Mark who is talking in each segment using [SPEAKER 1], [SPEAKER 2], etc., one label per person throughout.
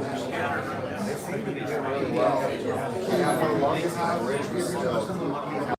[SPEAKER 1] seem to be doing really well. Yeah, for the longest time, Rich was still.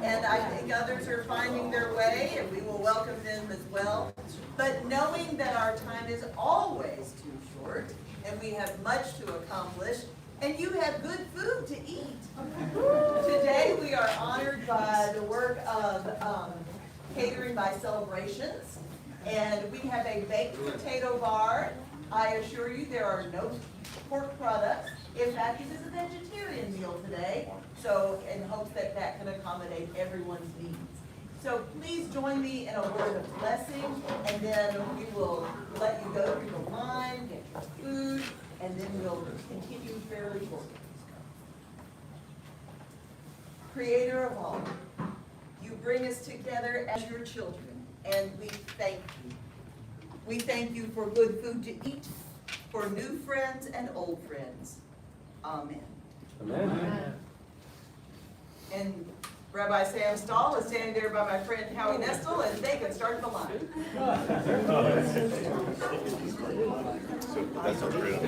[SPEAKER 2] And I think others are finding their way, and we will welcome them as well. But knowing that our time is always too short, and we have much to accomplish, and you have good food to eat. Today we are honored by the work of Catering by Celebrations, and we have a baked potato bar. I assure you there are no pork products. In fact, it is a vegetarian meal today, so in hopes that that can accommodate everyone's needs. So please join me in a word of blessing, and then we will let you go through the line, get your food, and then we'll continue fairly shortly. Creator of all, you bring us together as your children, and we thank you. We thank you for good food to eat, for new friends and old friends. Amen.
[SPEAKER 3] Amen.
[SPEAKER 2] And Rabbi Sam Stahl is standing there by my friend Howie Nestle, and they can start the line.
[SPEAKER 1] That's so true.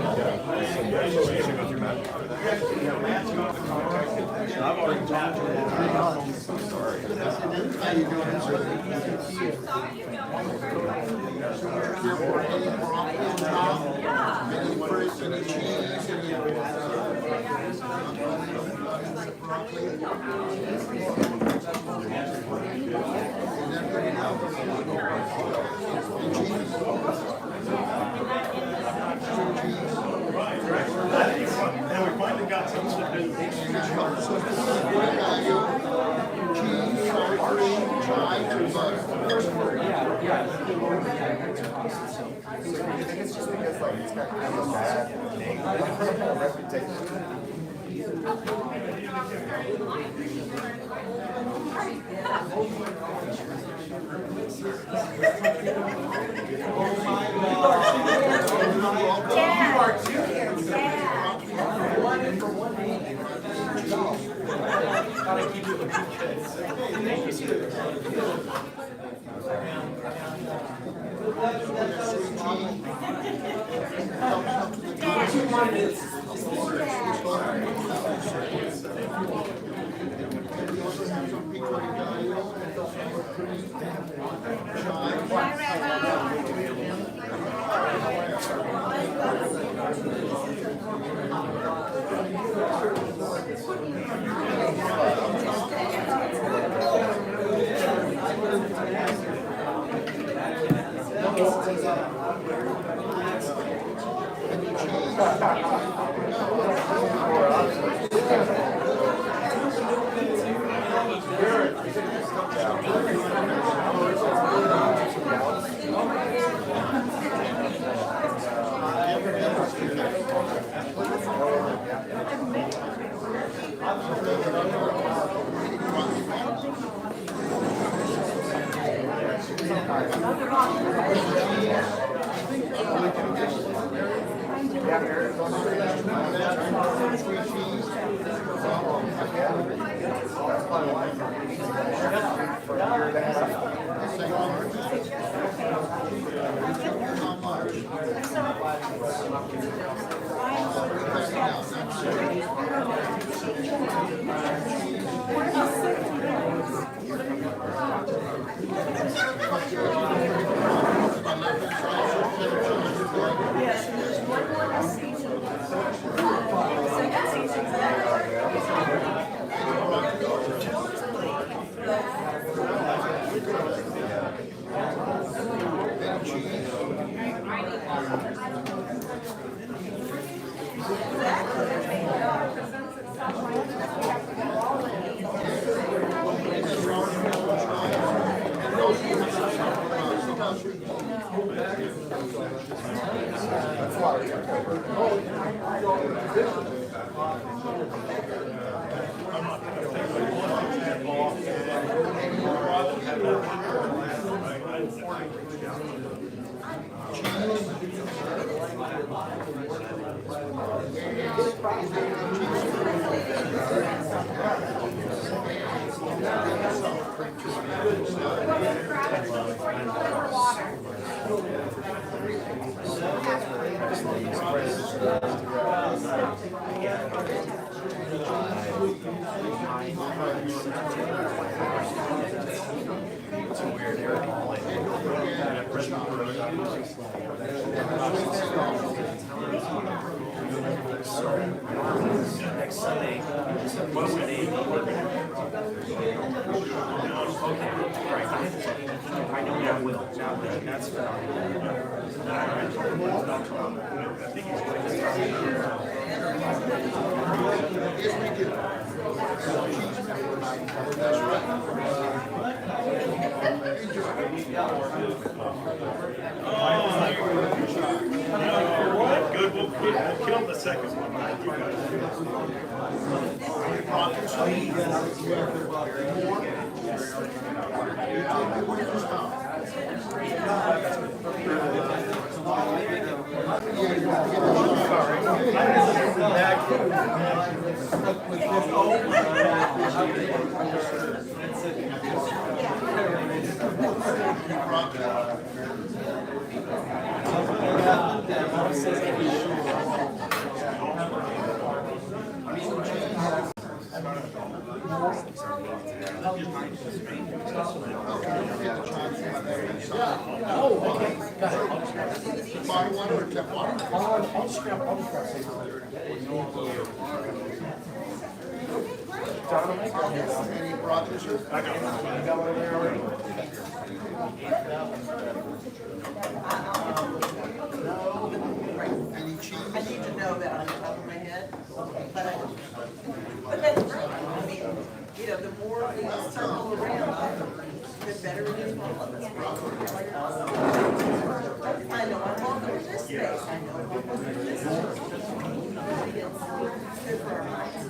[SPEAKER 3] I've already talked to him.
[SPEAKER 1] I'm so sorry.
[SPEAKER 4] How you doing? Any fruits, any cheese,
[SPEAKER 3] And we finally got some to do.
[SPEAKER 4] cheese, sour cream, chives, and butter.
[SPEAKER 1] I think it's just because like it's got kind of a bad name, reputation.
[SPEAKER 3] Gotta keep it with the kids. Thank you. Good, we'll kill the second one.
[SPEAKER 4] Bottom water or tap water? Any brothers or? Any cheese?
[SPEAKER 2] I need to know that on the top of my head, but that's right. I mean, you know, the more we circle around, the better it is for all of us. I know I'm welcome in this space, I know I'm welcome in this space. It's good for our minds.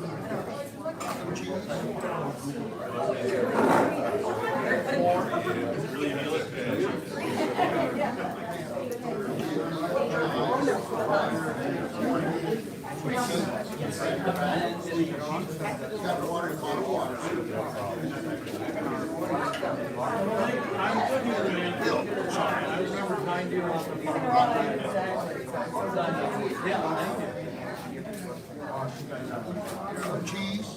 [SPEAKER 4] Tap water, bottom water. Some cheese.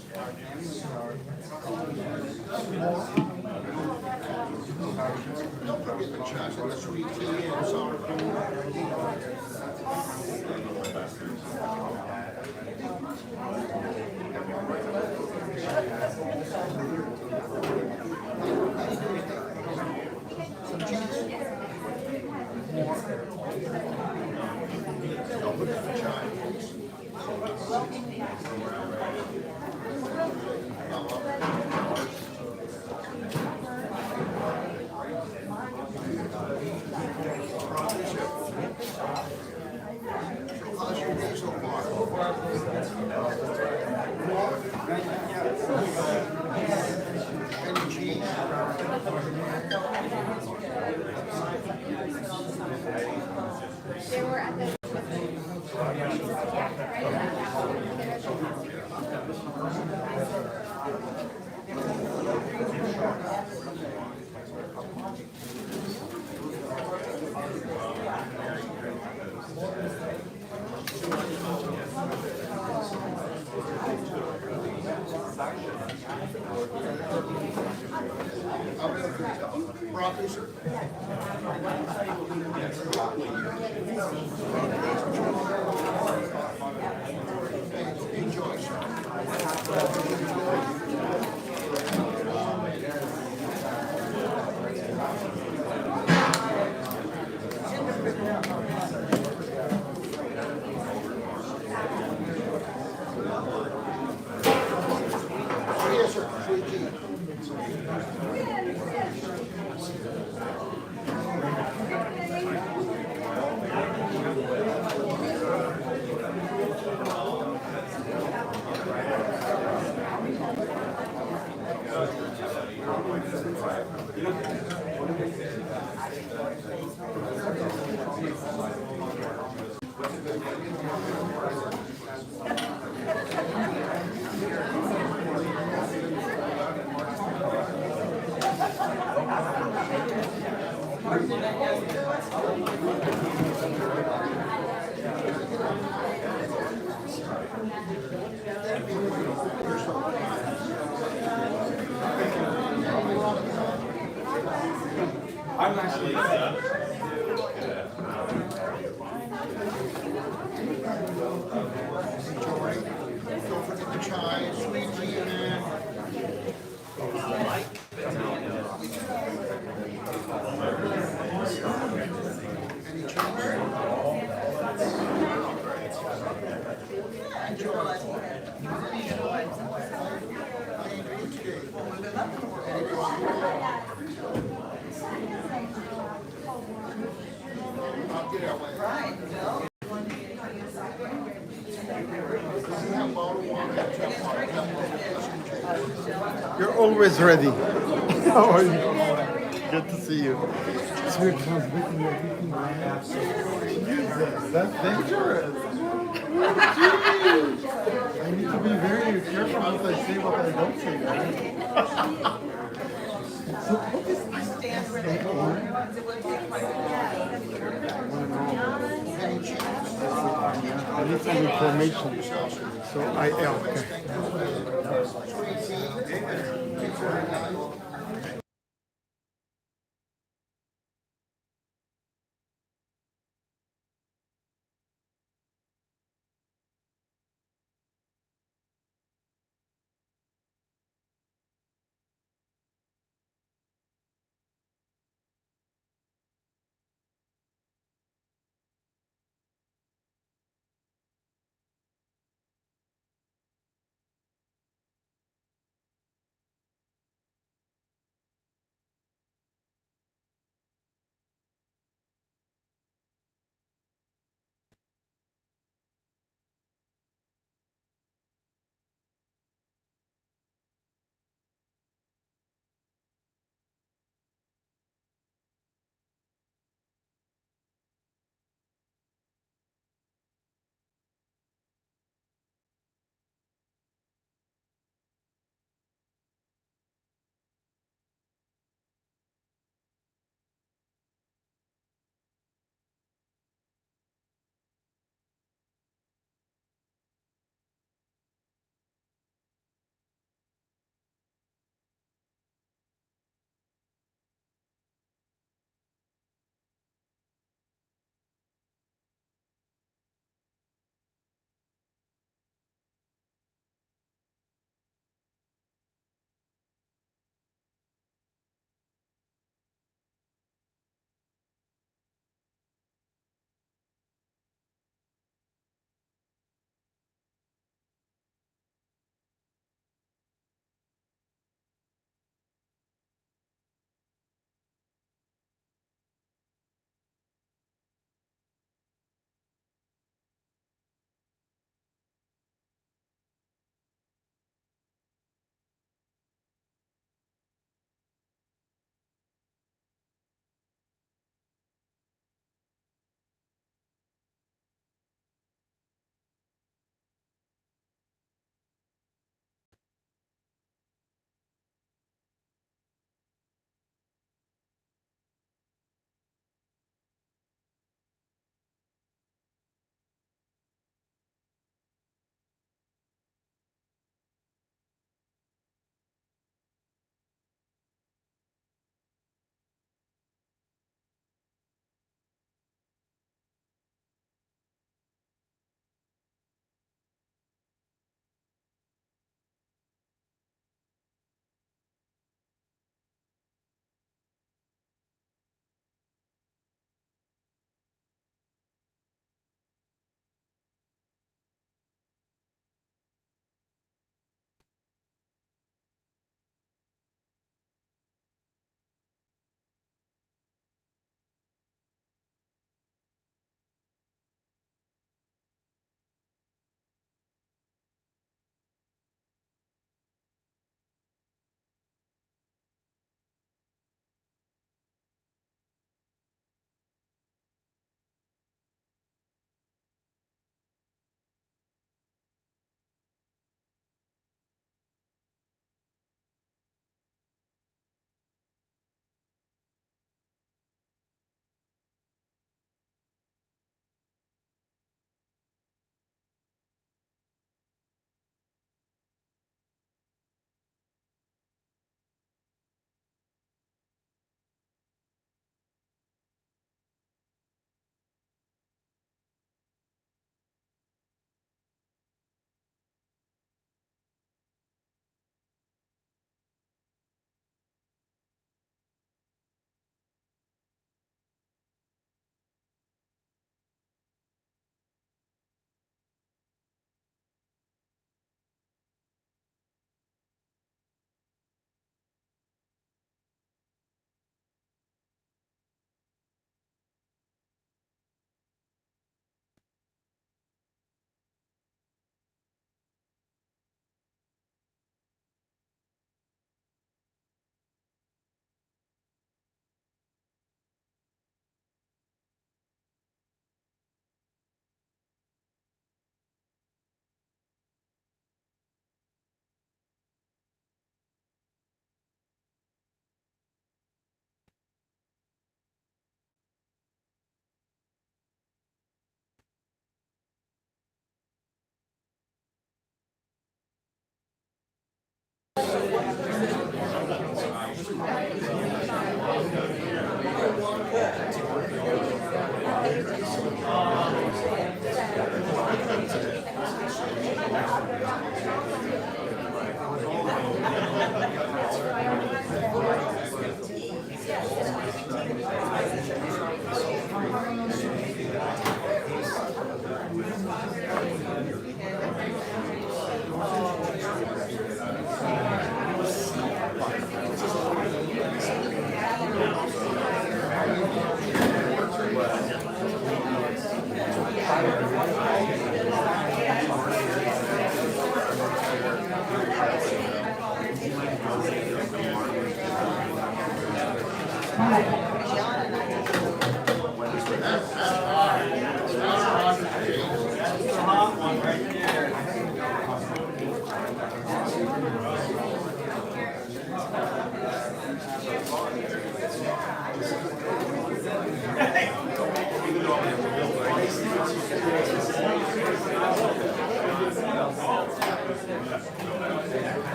[SPEAKER 4] Don't forget the chocolate, the sweet tea, and sour cream. Some cheese. Don't forget the chives. How's your day so far? Any cheese?
[SPEAKER 5] They were at the.
[SPEAKER 4] Broccoli, sir? Enjoy, sir. Yes, sir. Sweet tea. Enjoy. Don't forget the chives, sweet tea, and any cheese. Enjoy. I ain't eating today. Any I'll get out way.
[SPEAKER 2] Right, Bill?
[SPEAKER 4] You have bottled water, tap water.
[SPEAKER 6] You're always ready. How are you? Good to see you. It's weird because I was looking at everything right. Jesus, that's dangerous. Jeez. I need to be very careful what I say, what I don't say. Right? So what is this?
[SPEAKER 2] Stand for the it would take quite a
[SPEAKER 4] Any cheese.
[SPEAKER 6] I need some information. So I am. Okay.
[SPEAKER 4] Sweet tea.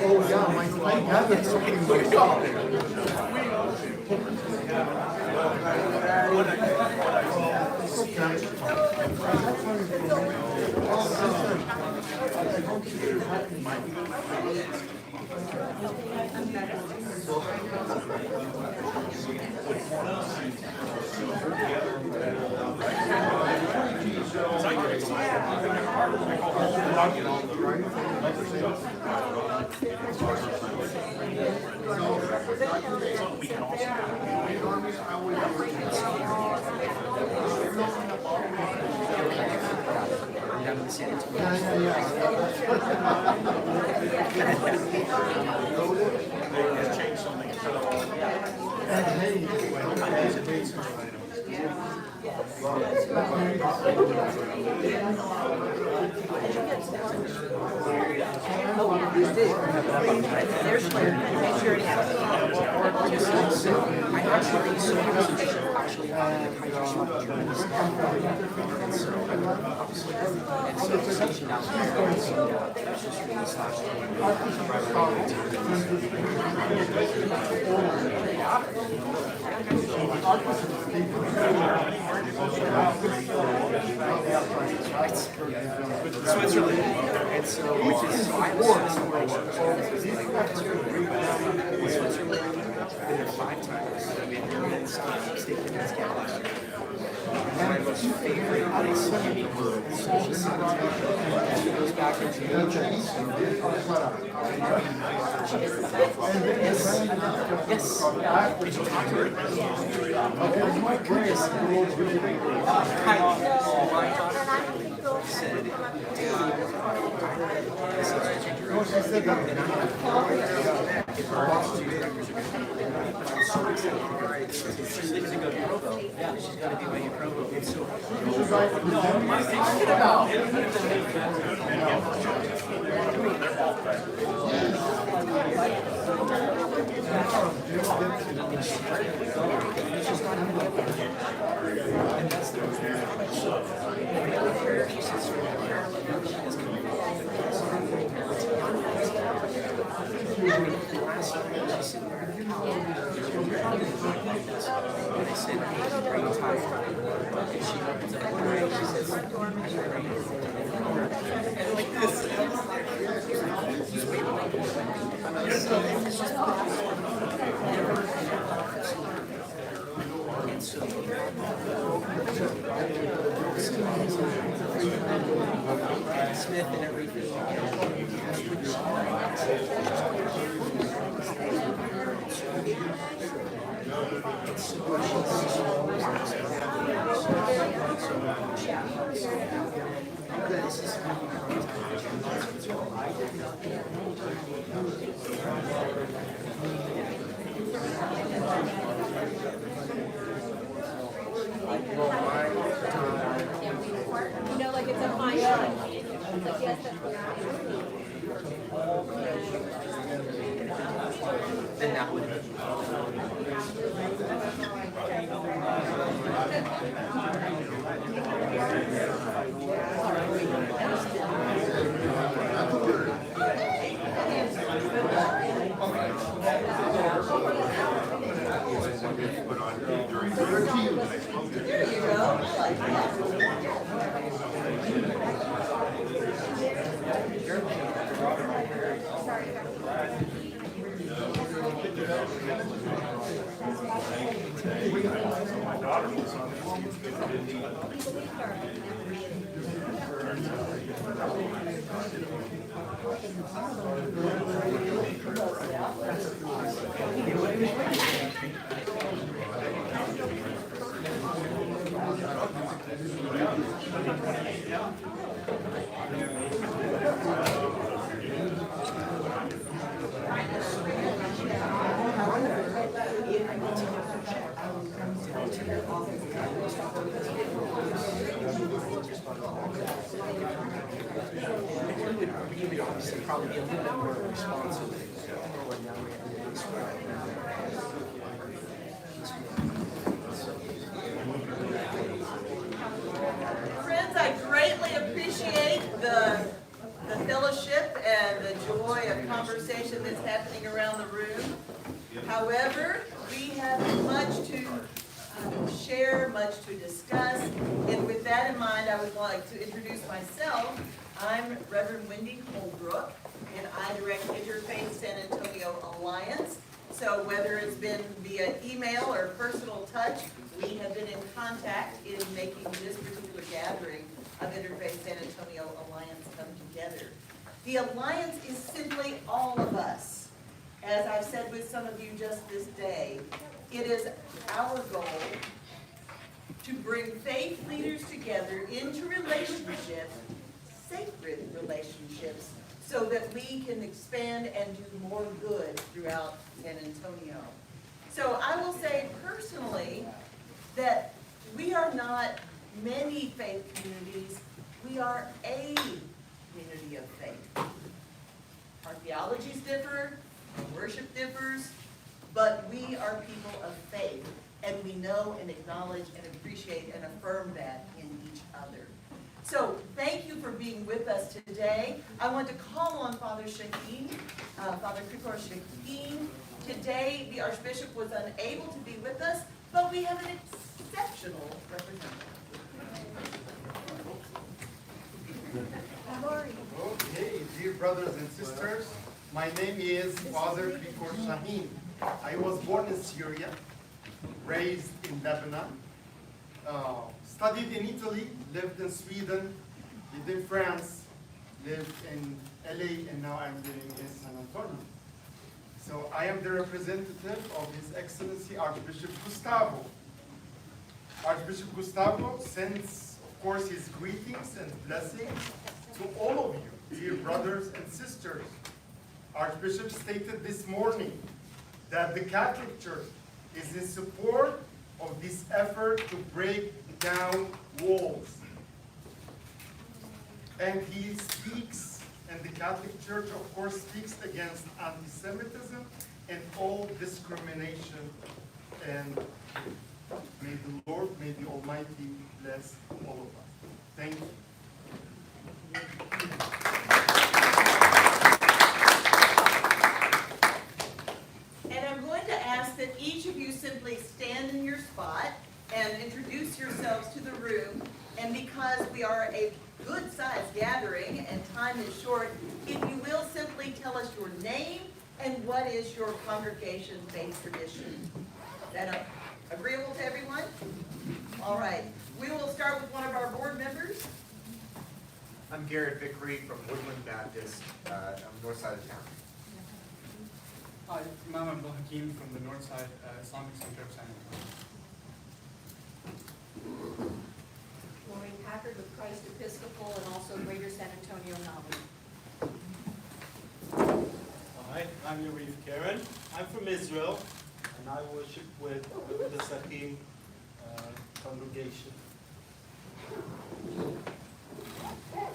[SPEAKER 6] Oh, yeah, I gathered something like
[SPEAKER 7] Switzerland. And so, which is so I was Switzerland. I've been there 5 times. We had European steak and mezcal last year. My most favorite place in the world is social science. She goes back into the Yes. Did you talk to her? Oh my goodness. My daughter said, she's leaving to go to Provo. Yeah, she's got to be way in Provo. And so, I said, hey, are you tired? And she opens up her eyes, she says, and like this. And so, Smith and everything.
[SPEAKER 5] You know, like it's a fine line.
[SPEAKER 7] Then that would
[SPEAKER 2] There you go. I like that.
[SPEAKER 7] you would obviously probably be a little bit more responsive.
[SPEAKER 2] Friends, I greatly appreciate the fellowship and the joy of conversation that's happening around the room. However, we have much to share, much to discuss, and with that in mind, I would like to introduce myself. I'm Reverend Wendy Holbrook, and I direct Interfaith San Antonio Alliance. So whether it's been via email or personal touch, we have been in contact in making this particular gathering of Interfaith San Antonio Alliance come together. The Alliance is simply all of us. As I've said with some of you just this day, it is our goal to bring faith leaders together into relationships, sacred relationships, so that we can expand and do more good throughout San Antonio. So I will say personally that we are not many faith communities, we are a community of faith. Our theologies differ, our worship differs, but we are people of faith, and we know and acknowledge and appreciate and affirm that in each other. So thank you for being with us today. I want to call on Father Shaheen, Father Krikor Shaheen. Today, the Archbishop was unable to be with us, but we have an exceptional representative.
[SPEAKER 6] Okay, dear brothers and sisters, my name is Father Krikor Shaheen. I was born in Syria, raised in Lebanon, studied in Italy, lived in Sweden, lived in France, lived in LA, and now I'm living in San Antonio. So I am the representative of His Excellency Archbishop Gustavo. Archbishop Gustavo sends, of course, his greetings and blessings to all of you, dear brothers and sisters. Archbishop stated this morning that the Catholic Church is in support of this effort to break down walls. And he speaks, and the Catholic Church, of course, speaks against anti-Semitism and all discrimination. And may the Lord, may the Almighty bless all of us. Thank you.
[SPEAKER 2] And I'm going to ask that each of you simply stand in your spot and introduce yourselves to the room. And because we are a good-sized gathering and time is short, if you will simply tell us your name and what is your congregation faith tradition. Is that agreeable to everyone? All right. We will start with one of our board members.
[SPEAKER 8] I'm Garrett Vickery from Woodland Baptist on the north side of town.
[SPEAKER 9] Hi, Imam Abdul Hakim from the North Side Islamic Center of San Antonio.
[SPEAKER 10] Maureen Packard with Christ Episcopal and also Greater San Antonio Navi.
[SPEAKER 3] Hi, I'm Yarif Karen. I'm from Israel, and I worship with the Sahim congregation.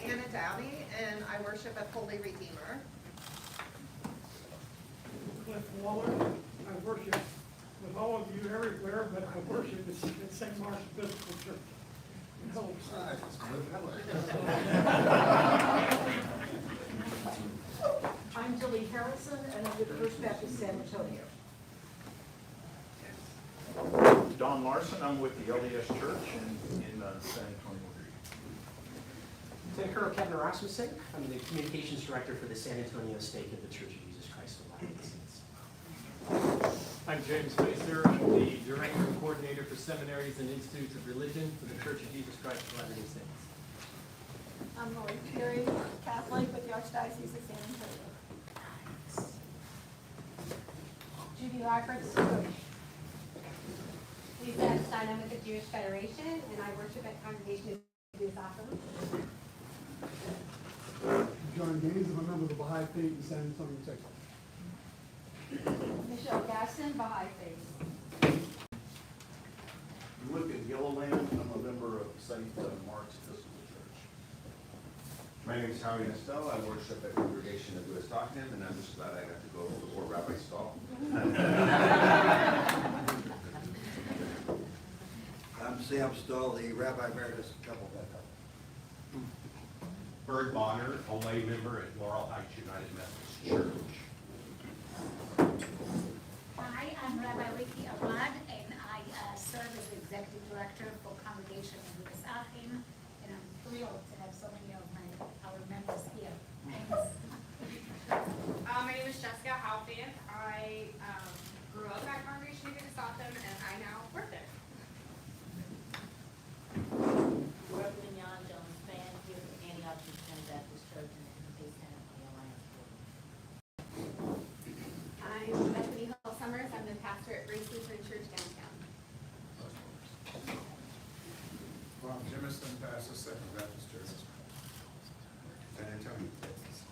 [SPEAKER 11] Anna Downey,
[SPEAKER 5] and I worship at Holy Redeemer.
[SPEAKER 11] Cliff Waller, I worship with all of you everywhere, but I worship at St. Mark's Episcopal Church. It helps.
[SPEAKER 12] I'm Julie Harrison, and I'm with First Baptist San Antonio.
[SPEAKER 13] Don Larson, I'm with the LDS Church in San Antonio.
[SPEAKER 7] Lieutenant Colonel Kevin Rasmussen, I'm the Communications Director for the San Antonio stake of the Church of Jesus Christ of Latter-day Saints.
[SPEAKER 14] I'm James Facer. I'm the Director and Coordinator for Seminaries and Institutes of Religion for the Church of Jesus Christ of Latter-day Saints.
[SPEAKER 5] I'm Lori Perry, Catholic with the Archdiocese of San Antonio.
[SPEAKER 10] Judy Roberts, Jewish. Lisa Stein, I'm with the Jewish Federation, and I worship at Congregation of ISAA.
[SPEAKER 11] John Gaines, I'm a member of the Baha'i Faith in San Antonio, Texas.
[SPEAKER 10] Michelle Gaston, Baha'i Faith.
[SPEAKER 13] Lucas Gilliland, I'm a member of St. Mark's Episcopal Church.
[SPEAKER 15] My name is Howie Estelle. I worship at Congregation of Louis Stockton, and I'm just glad I got to go before Rabbi Stahl.
[SPEAKER 4] I'm Sam Stoll, the Rabbi Emeritus of Temple Bethel.
[SPEAKER 15] Bird Bonner, only member at Laurel Heights United Methodist Church.
[SPEAKER 16] Hi, I'm Rabbi Ricky Ahmad, and I serve as the Executive Director for Congregation of Louis Achim, and I'm thrilled to have so many of our members here. Thanks.
[SPEAKER 5] My name is Jessica Halfdan. I grew up at Congregation of Louis Achim, and I now work there.
[SPEAKER 17] Reverend Jan Jones Fan here from Antioch United Baptist Church in the San Antonio Alliance.
[SPEAKER 10] I'm Bethany Hill Summers. I'm the pastor at Grace Lutheran Church downtown.
[SPEAKER 4] Bob Jimison, pastor, Second Baptist Church.
[SPEAKER 15] San Antonio, Texas.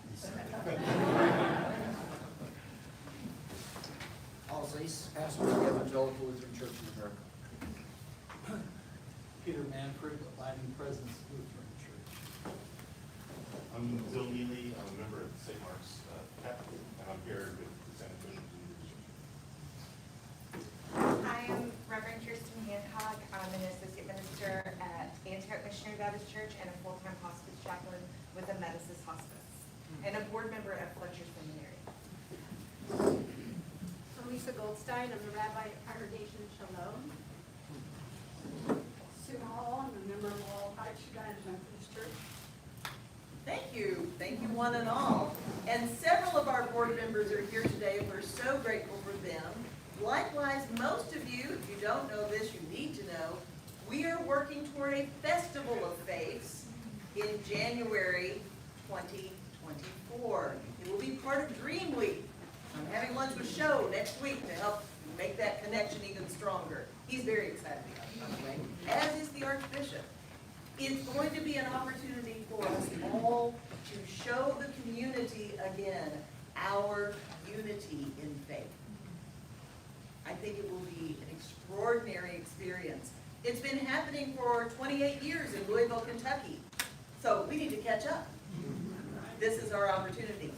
[SPEAKER 18] Paul Zeiss, pastor of the Evangelical Lutheran Church in America.
[SPEAKER 19] Peter Manfred, Abiding Presence Lutheran Church.
[SPEAKER 13] I'm Bill Neely, I'm a member of St. Mark's Catholic, and I'm here with the San Antonio Community Church.
[SPEAKER 5] I am Reverend Kirsten Hancock. I'm an associate minister at Antioch Missionary Baptist Church and a full-time hospice chaplain with the Medicis Hospice, and a board member at Fletcher Seminary.
[SPEAKER 10] I'm Lisa Goldstein. I'm the rabbi at Congregation Shalom.
[SPEAKER 12] Sue Hall, I'm a member of Laurel Heights United Methodist Church.
[SPEAKER 2] Thank you one and all. And several of our board members are here today, and we're so grateful for them. Likewise, most of you, if you don't know this, you need to know, we are working toward a festival of faiths in January 2024. It will be part of Dream Week. I'm having lunch with Show next week to help make that connection even stronger. He's very excited about it, by the way, as is the Archbishop. It's going to be an opportunity for us all to show the community again our unity in faith. I think it will be an extraordinary experience. It's been happening for 28 years in Louisville, Kentucky. So we need to catch up. This is our opportunity.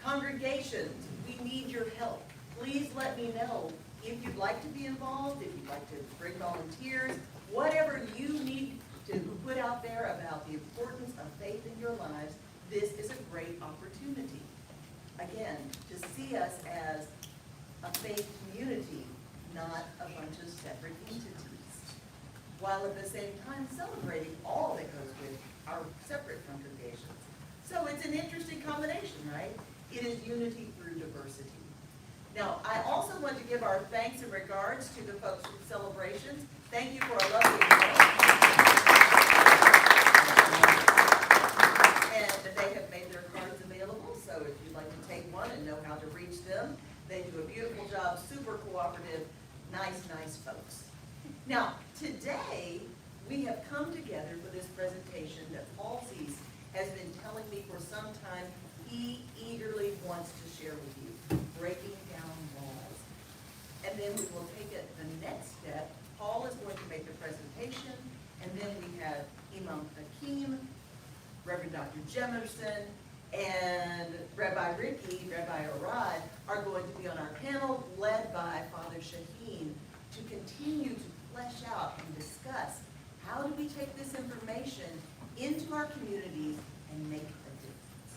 [SPEAKER 2] Congregations, we need your help. Please let me know if you'd like to be involved, if you'd like to bring volunteers, whatever you need to put out there about the importance of faith in your lives. This is a great opportunity. Again, to see us as a faith community, not a bunch of separate entities, while at the same time celebrating all that goes with our separate congregations. So it's an interesting combination, right? It is unity through diversity. Now, I also want to give our thanks and regards to the folks with celebrations. Thank you for a lovely event. And they have made their cards available, so if you'd like to take one and know how to reach them, they do a beautiful job, super cooperative, nice folks. Now, today, we have come together for this presentation that Paul Zeiss has been telling me for some time he eagerly wants to share with you, breaking down walls. And then we will take it the next step. Paul is going to make the presentation, and then we have Imam Hakim Reverend Dr. Jemerson, and Rabbi Ricky, Rabbi Arad, are going to be on our panel led by Father Shaheen to continue to flesh out and discuss how do we take this information into our communities and make a difference.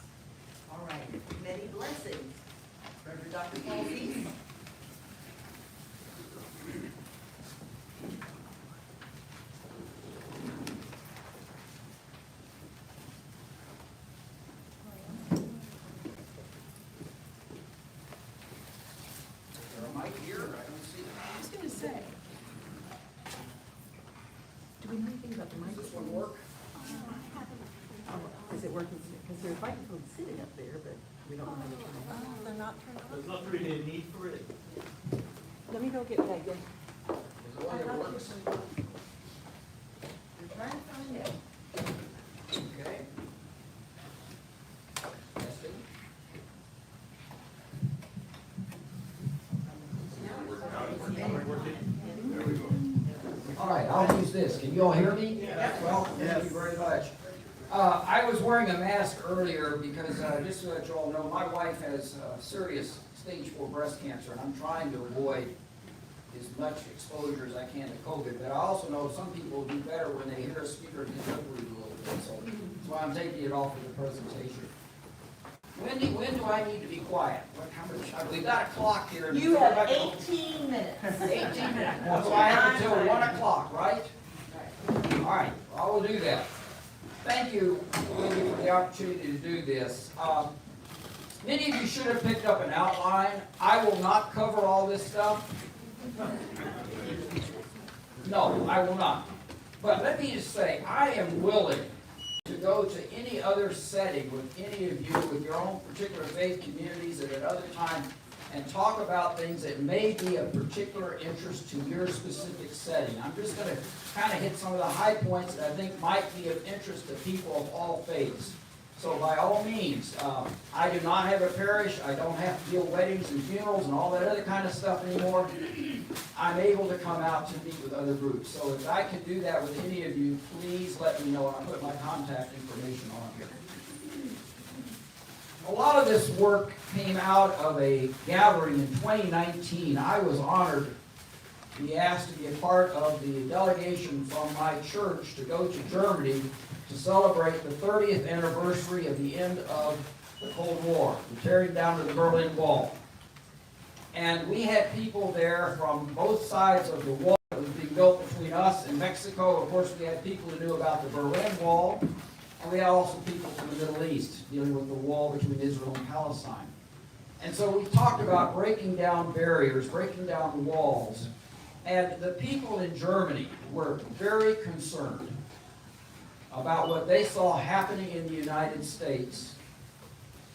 [SPEAKER 2] All right, many blessings. Reverend Dr. Paul Reese.
[SPEAKER 18] Am I here? I don't see it.
[SPEAKER 12] I was gonna say. Do we know anything about the
[SPEAKER 18] Does
[SPEAKER 12] microphone?
[SPEAKER 18] this one work?
[SPEAKER 12] Is it working? Because there's microphones sitting up there, but we don't know how to turn it on. They're not turned on?
[SPEAKER 3] There's not really a need for it.
[SPEAKER 12] Let me go get Megan.
[SPEAKER 18] Is it one that works?
[SPEAKER 2] We're trying to find out.
[SPEAKER 18] Okay. Testing.
[SPEAKER 20] All right, I'll use this. Can you all hear me?
[SPEAKER 2] Yes.
[SPEAKER 20] Well, thank you very much. I was wearing a mask earlier because, just so that you all know, my wife has serious stage 4 breast cancer, and I'm trying to avoid as much exposure as I can to COVID. But I also know some people do better when they hear a speaker delivery a little bit, so that's why I'm taking it off for the presentation. When do I need to be quiet? How much? We've got a clock here.
[SPEAKER 2] You have 18 minutes.
[SPEAKER 20] 18 minutes. So I have until 1 o'clock, right? All right, I will do that. Thank you, Wendy, for the opportunity to do this. Many of you should have picked up an outline. I will not cover all this stuff. No, I will not. But let me just say, I am willing to go to any other setting with any of you, with your own particular faith communities at another time, and talk about things that may be of particular interest to your specific setting. I'm just going to kind of hit some of the high points that I think might be of interest to people of all faiths. So by all means, I do not have a parish. I don't have to deal with weddings and funerals and all that other kind of stuff anymore. I'm able to come out to meet with other groups. So if I can do that with any of you, please let me know. I'll put my contact information on here. A lot of this work came out of a gathering in 2019. I was honored to be asked to be a part of the delegation from my church to go to Germany to celebrate the 30th anniversary of the end of the Cold War, the tearing down of the Berlin Wall. And we had people there from both sides of the wall that was being built between us and Mexico. Of course, we had people who knew about the Berlin Wall, and we had also people from the Middle East dealing with the wall between Israel and Palestine. And so we talked about breaking down barriers, breaking down walls. And the people in Germany were very concerned about what they saw happening in the United States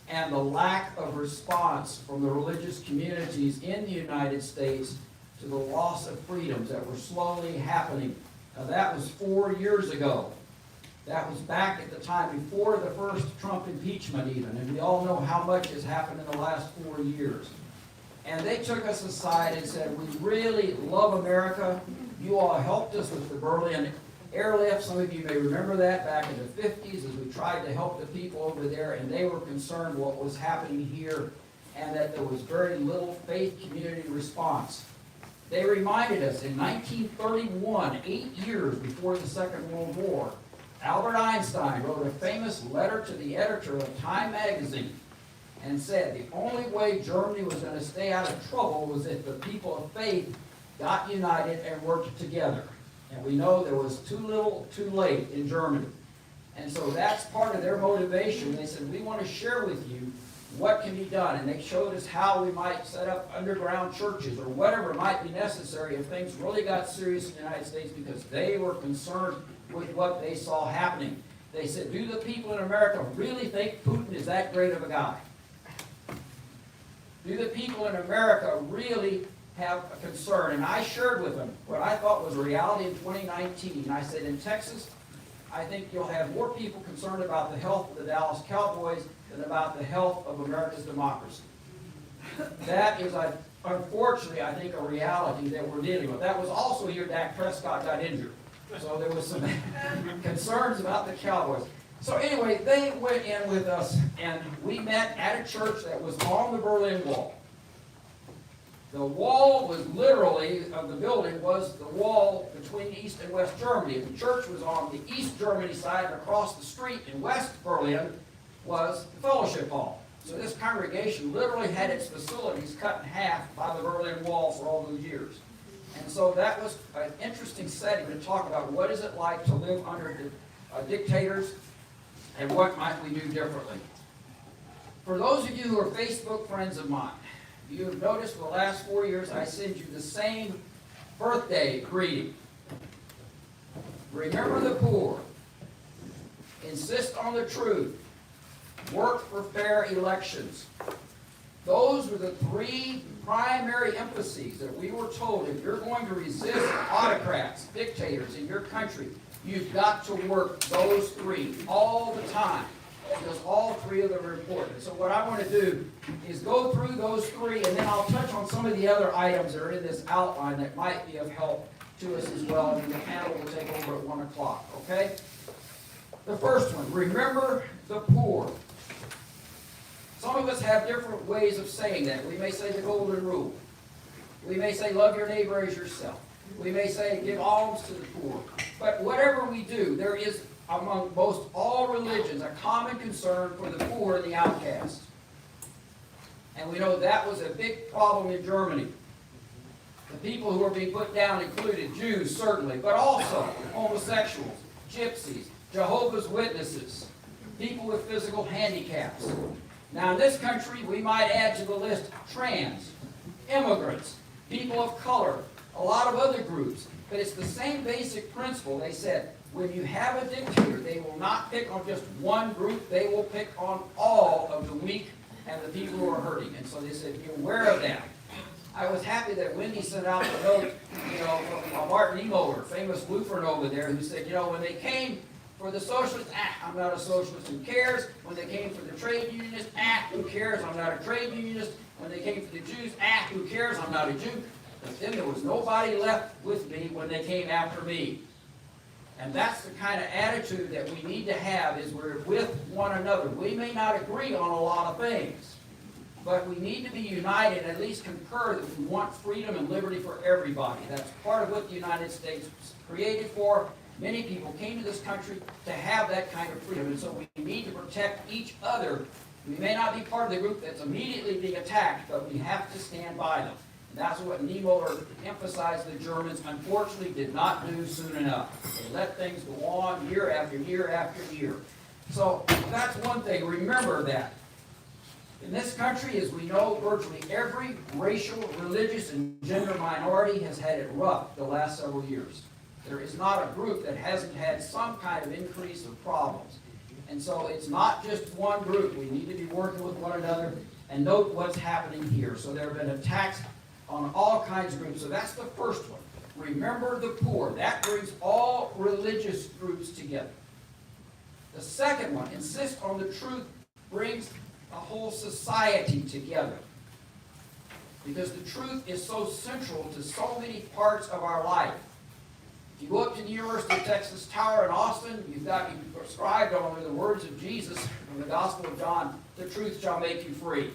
[SPEAKER 20] and the lack of response from the religious communities in the United States to the loss of freedoms that were slowly happening. Now, that was 4 years ago. That was back at the time before the first Trump impeachment even, and we all know how much has happened in the last 4 years. And they took us aside and said, we really love America. You all helped us with the Berlin airlift. Some of you may remember that back in the 50s as we tried to help the people over there, and they were concerned what was happening here and that there was very little faith community response. They reminded us in 1931, 8 years before the Second World War, Albert Einstein wrote a famous letter to the editor of Time magazine and said the only way Germany was going to stay out of trouble was if the people of faith got united and worked together. And we know there was too little, too late in Germany. And so that's part of their motivation. They said, we want to share with you what can be done. And they showed us how we might set up underground churches or whatever might be necessary if things really got serious in the United States, because they were concerned with what they saw happening. They said, do the people in America really think Putin is that great of a guy? Do the people in America really have a concern? And I shared with them what I thought was a reality in 2019. I said, in Texas, I think you'll have more people concerned about the health of the Dallas Cowboys than about the health of America's democracy. That is, unfortunately, I think, a reality that we're dealing with. That was also year Dak Prescott got injured. So there was some concerns about the Cowboys. So anyway, they went in with us, and we met at a church that was on the Berlin Wall. The wall was literally, of the building, was the wall between East and West Germany. The church was on the East Germany side, and across the street in West Berlin was the fellowship hall. So this congregation literally had its facilities cut in half by the Berlin Wall for all those years. And so that was an interesting setting to talk about what is it like to live under dictators, and what might we do differently. For those of you who are Facebook friends of mine, you have noticed for the last 4 years I send you the same birthday greeting. Remember the poor. Insist on the truth. Work for fair elections. Those were the 3 primary emphases that we were told if you're going to resist autocrats, dictators in your country, you've got to work those 3 all the time, because all 3 of them are important. So what I want to do is go through those 3, and then I'll touch on some of the other items that are in this outline that might be of help to us as well, and the panel will take over at 1 o'clock, okay? The first one, remember the poor. Some of us have different ways of saying that. We may say the golden rule. We may say love your neighbor as yourself. We may say give alms to the poor. But whatever we do, there is among most all religions a common concern for the poor and the outcast. And we know that was a big problem in Germany. The people who were being put down included Jews, certainly, but also homosexuals, gypsies, Jehovah's Witnesses, people with physical handicaps. Now in this country, we might add to the list trans, immigrants, people of color, a lot of other groups. But it's the same basic principle. They said, when you have a dictator, they will not pick on just one group, they will pick on all of the weak and the people who are hurting. And so they said, be aware of that. I was happy that Wendy sent out the note, from Martin Niemöller, famous Lutheran over there, who said, when they came for the socialists, I'm not a socialist, who cares? When they came for the trade unionists, who cares? I'm not a trade unionist. When they came for the Jews, who cares? I'm not a Jew. But then there was nobody left with me when they came after me. And that's the kind of attitude that we need to have, is we're with one another. We may not agree on a lot of things, but we need to be united and at least concur that we want freedom and liberty for everybody. That's part of what the United States was created for. Many people came to this country to have that kind of freedom, and so we need to protect each other. We may not be part of the group that's immediately being attacked, but we have to stand by them. And that's what Niemöller emphasized the Germans unfortunately did not do soon enough. They let things go on year after year after year. So that's one thing. Remember that. In this country, as we know, virtually every racial, religious, and gender minority has had it rough the last several years. There is not a group that hasn't had some kind of increase of problems. And so it's not just one group. We need to be working with one another and note what's happening here. So there have been attacks on all kinds of groups. So that's the first one. Remember the poor. That brings all religious groups together. The second one, insist on the truth, brings a whole society together. Because the truth is so central to so many parts of our life. If you go up to the University of Texas Tower in Austin, you've got inscribed on the words of Jesus from the Gospel of John, the truth shall make you free.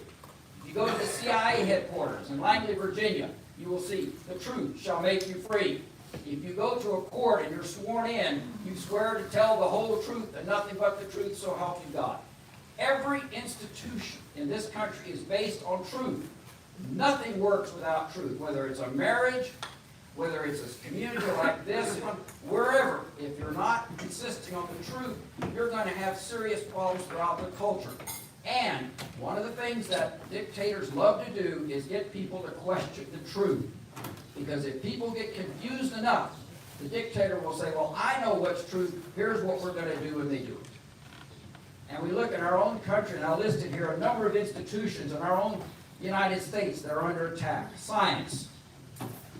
[SPEAKER 20] If you go to the CIA headquarters in Langley, Virginia, you will see the truth shall make you free. If you go to a court and you're sworn in, you swear to tell the whole truth and nothing but the truth, so help you God. Every institution in this country is based on truth. Nothing works without truth, whether it's a marriage, whether it's a community like this one, wherever. If you're not insisting on the truth, you're going to have serious problems throughout the culture. And one of the things that dictators love to do is get people to question the truth. Because if people get confused enough, the dictator will say, well, I know what's truth, here's what we're going to do, and they do it. And we look in our own country, and I listed here a number of institutions in our own United States that are under attack. Science,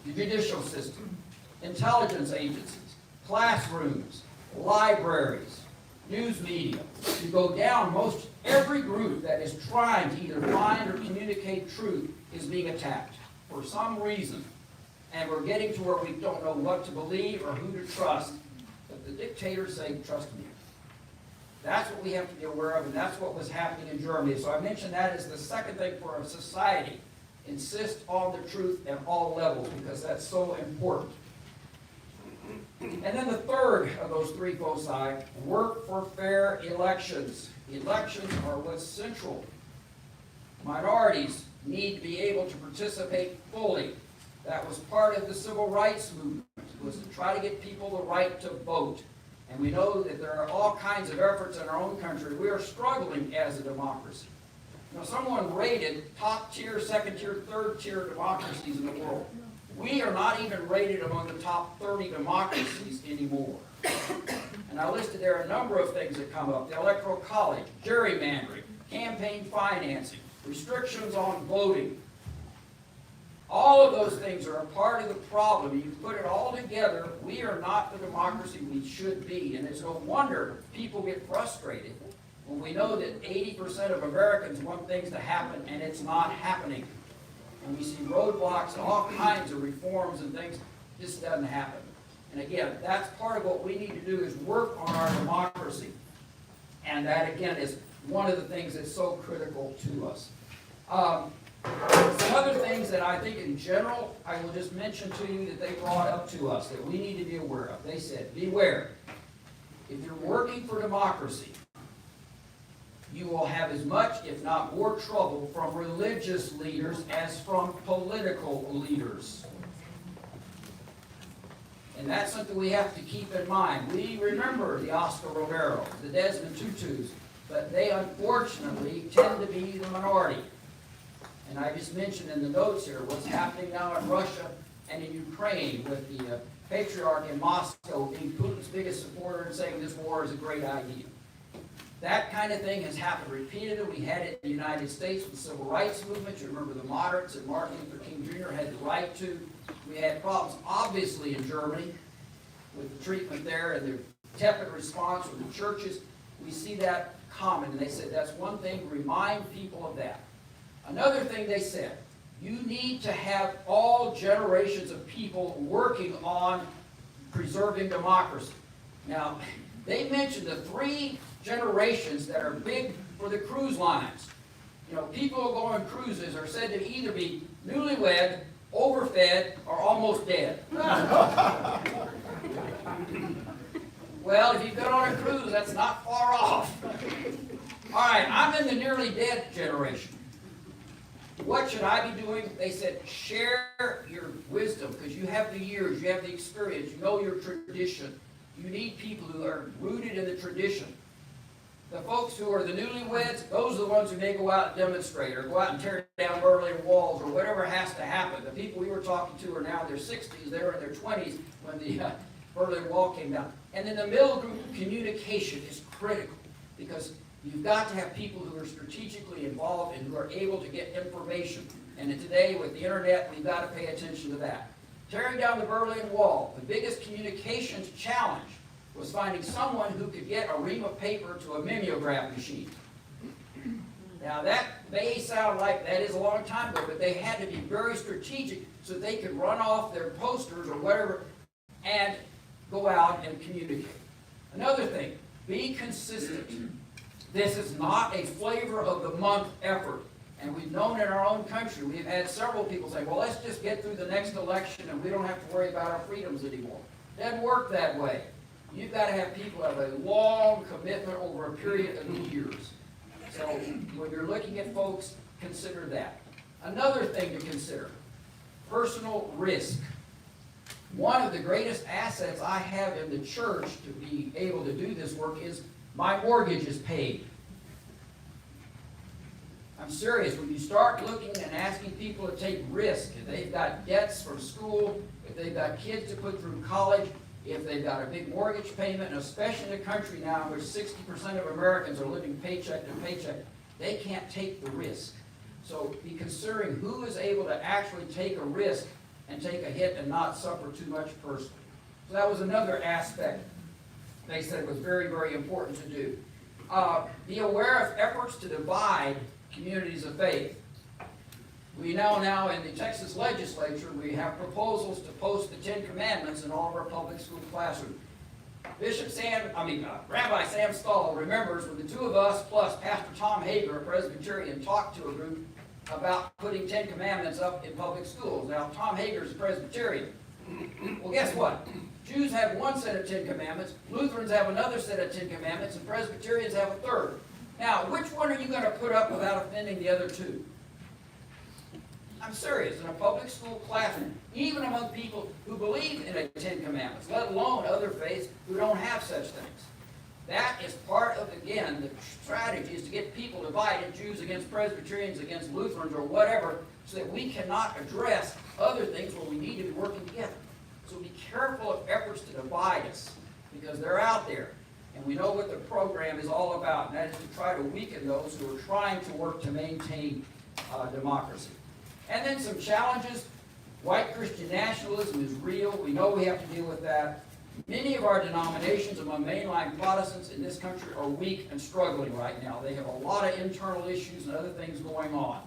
[SPEAKER 20] the judicial system, intelligence agencies, classrooms, libraries, news media. You go down, most every group that is trying to either find or communicate truth is being attacked for some reason. And we're getting to where we don't know what to believe or who to trust. But the dictators say, trust me. That's what we have to be aware of, and that's what was happening in Germany. So I mentioned that as the second thing for a society. Insist on the truth at all levels, because that's so important. And then the third of those three foci, work for fair elections. Elections are what's central. Minorities need to be able to participate fully. That was part of the civil rights movement, was to try to get people the right to vote. And we know that there are all kinds of efforts in our own country. We are struggling as a democracy. You know, someone rated top tier, second tier, third tier democracies in the world. We are not even rated among the top 30 democracies anymore. And I listed there a number of things that come up. The Electoral College, gerrymandering, campaign financing, restrictions on voting. All of those things are a part of the problem. You put it all together, we are not the democracy we should be. And it's no wonder people get frustrated when we know that 80% of Americans want things to happen and it's not happening. And we see roadblocks and all kinds of reforms and things, this doesn't happen. And again, that's part of what we need to do is work on our democracy. And that again is one of the things that's so critical to us. Some other things that I think in general, I will just mention to you that they brought up to us that we need to be aware of. They said, beware. If you're working for democracy, you will have as much, if not more, trouble from religious leaders as from political leaders. And that's something we have to keep in mind. We remember the Oscar Romero, the Desmond Tutus, but they unfortunately tend to be the minority. And I just mentioned in the notes here what's happening now in Russia and in Ukraine with the patriarch in Moscow being Putin's biggest supporter and saying this war is a great idea. That kind of thing has happened repeatedly. We had it in the United States with the civil rights movement. You remember the moderates and Martin Luther King Jr. had the right to. We had problems, obviously, in Germany with the treatment there and the tepid response from the churches. We see that common, and they said that's one thing, remind people of that. Another thing they said, you need to have all generations of people working on preserving democracy. Now, they mentioned the three generations that are big for the cruise lines. You know, people who go on cruises are said to either be newlywed, overfed, or almost dead. Well, if you've been on a cruise, that's not far off. All right, I'm in the nearly dead generation. What should I be doing? They said, share your wisdom, because you have the years, you have the experience, you know your tradition. You need people who are rooted in the tradition. The folks who are the newlyweds, those are the ones who may go out and demonstrate or go out and tear down Berlin Walls or whatever has to happen. The people we were talking to are now in their 60s, they were in their 20s when the Berlin Wall came down. And in the middle group, communication is critical, because you've got to have people who are strategically involved and who are able to get information. And today, with the internet, we've got to pay attention to that. Tearing down the Berlin Wall, the biggest communications challenge was finding someone who could get a ream of paper to a mimeograph machine. Now that may sound like that is a long time ago, but they had to be very strategic so they could run off their posters or whatever and go out and communicate. Another thing, be consistent. This is not a flavor of the month effort. And we've known in our own country, we've had several people say, well, let's just get through the next election and we don't have to worry about our freedoms anymore. It doesn't work that way. You've got to have people have a long commitment over a period of years. So when you're looking at folks, consider that. Another thing to consider, personal risk. One of the greatest assets I have in the church to be able to do this work is my mortgage is paid. I'm serious. When you start looking and asking people to take risk, if they've got debts from school, if they've got kids to put through college, if they've got a big mortgage payment, and especially in a country now where 60% of Americans are living paycheck to paycheck, they can't take the risk. So be considering who is able to actually take a risk and take a hit and not suffer too much personally. So that was another aspect they said was very, very important to do. Be aware of efforts to divide communities of faith. We know now in the Texas legislature, we have proposals to post the 10 Commandments in all of our public school classrooms. Rabbi Sam Stahl remembers when the two of us plus Pastor Tom Hager, a Presbyterian, talked to a group about putting 10 Commandments up in public schools. Now, Tom Hager is a Presbyterian. Well, guess what? Jews have one set of 10 Commandments, Lutherans have another set of 10 Commandments, and Presbyterians have a third. Now, which one are you going to put up without offending the other two? I'm serious, in a public school classroom, even among people who believe in the 10 Commandments, let alone other faiths who don't have such things. That is part of, again, the strategy is to get people divided, Jews against Presbyterians, against Lutherans, or whatever, so that we cannot address other things where we need to be working together. So be careful of efforts to divide us, because they're out there. And we know what the program is all about, and that is to try to weaken those who are trying to work to maintain democracy. And then some challenges. White Christian nationalism is real. We know we have to deal with that. Many of our denominations among mainline Protestants in this country are weak and struggling right now. They have a lot of internal issues and other things going on.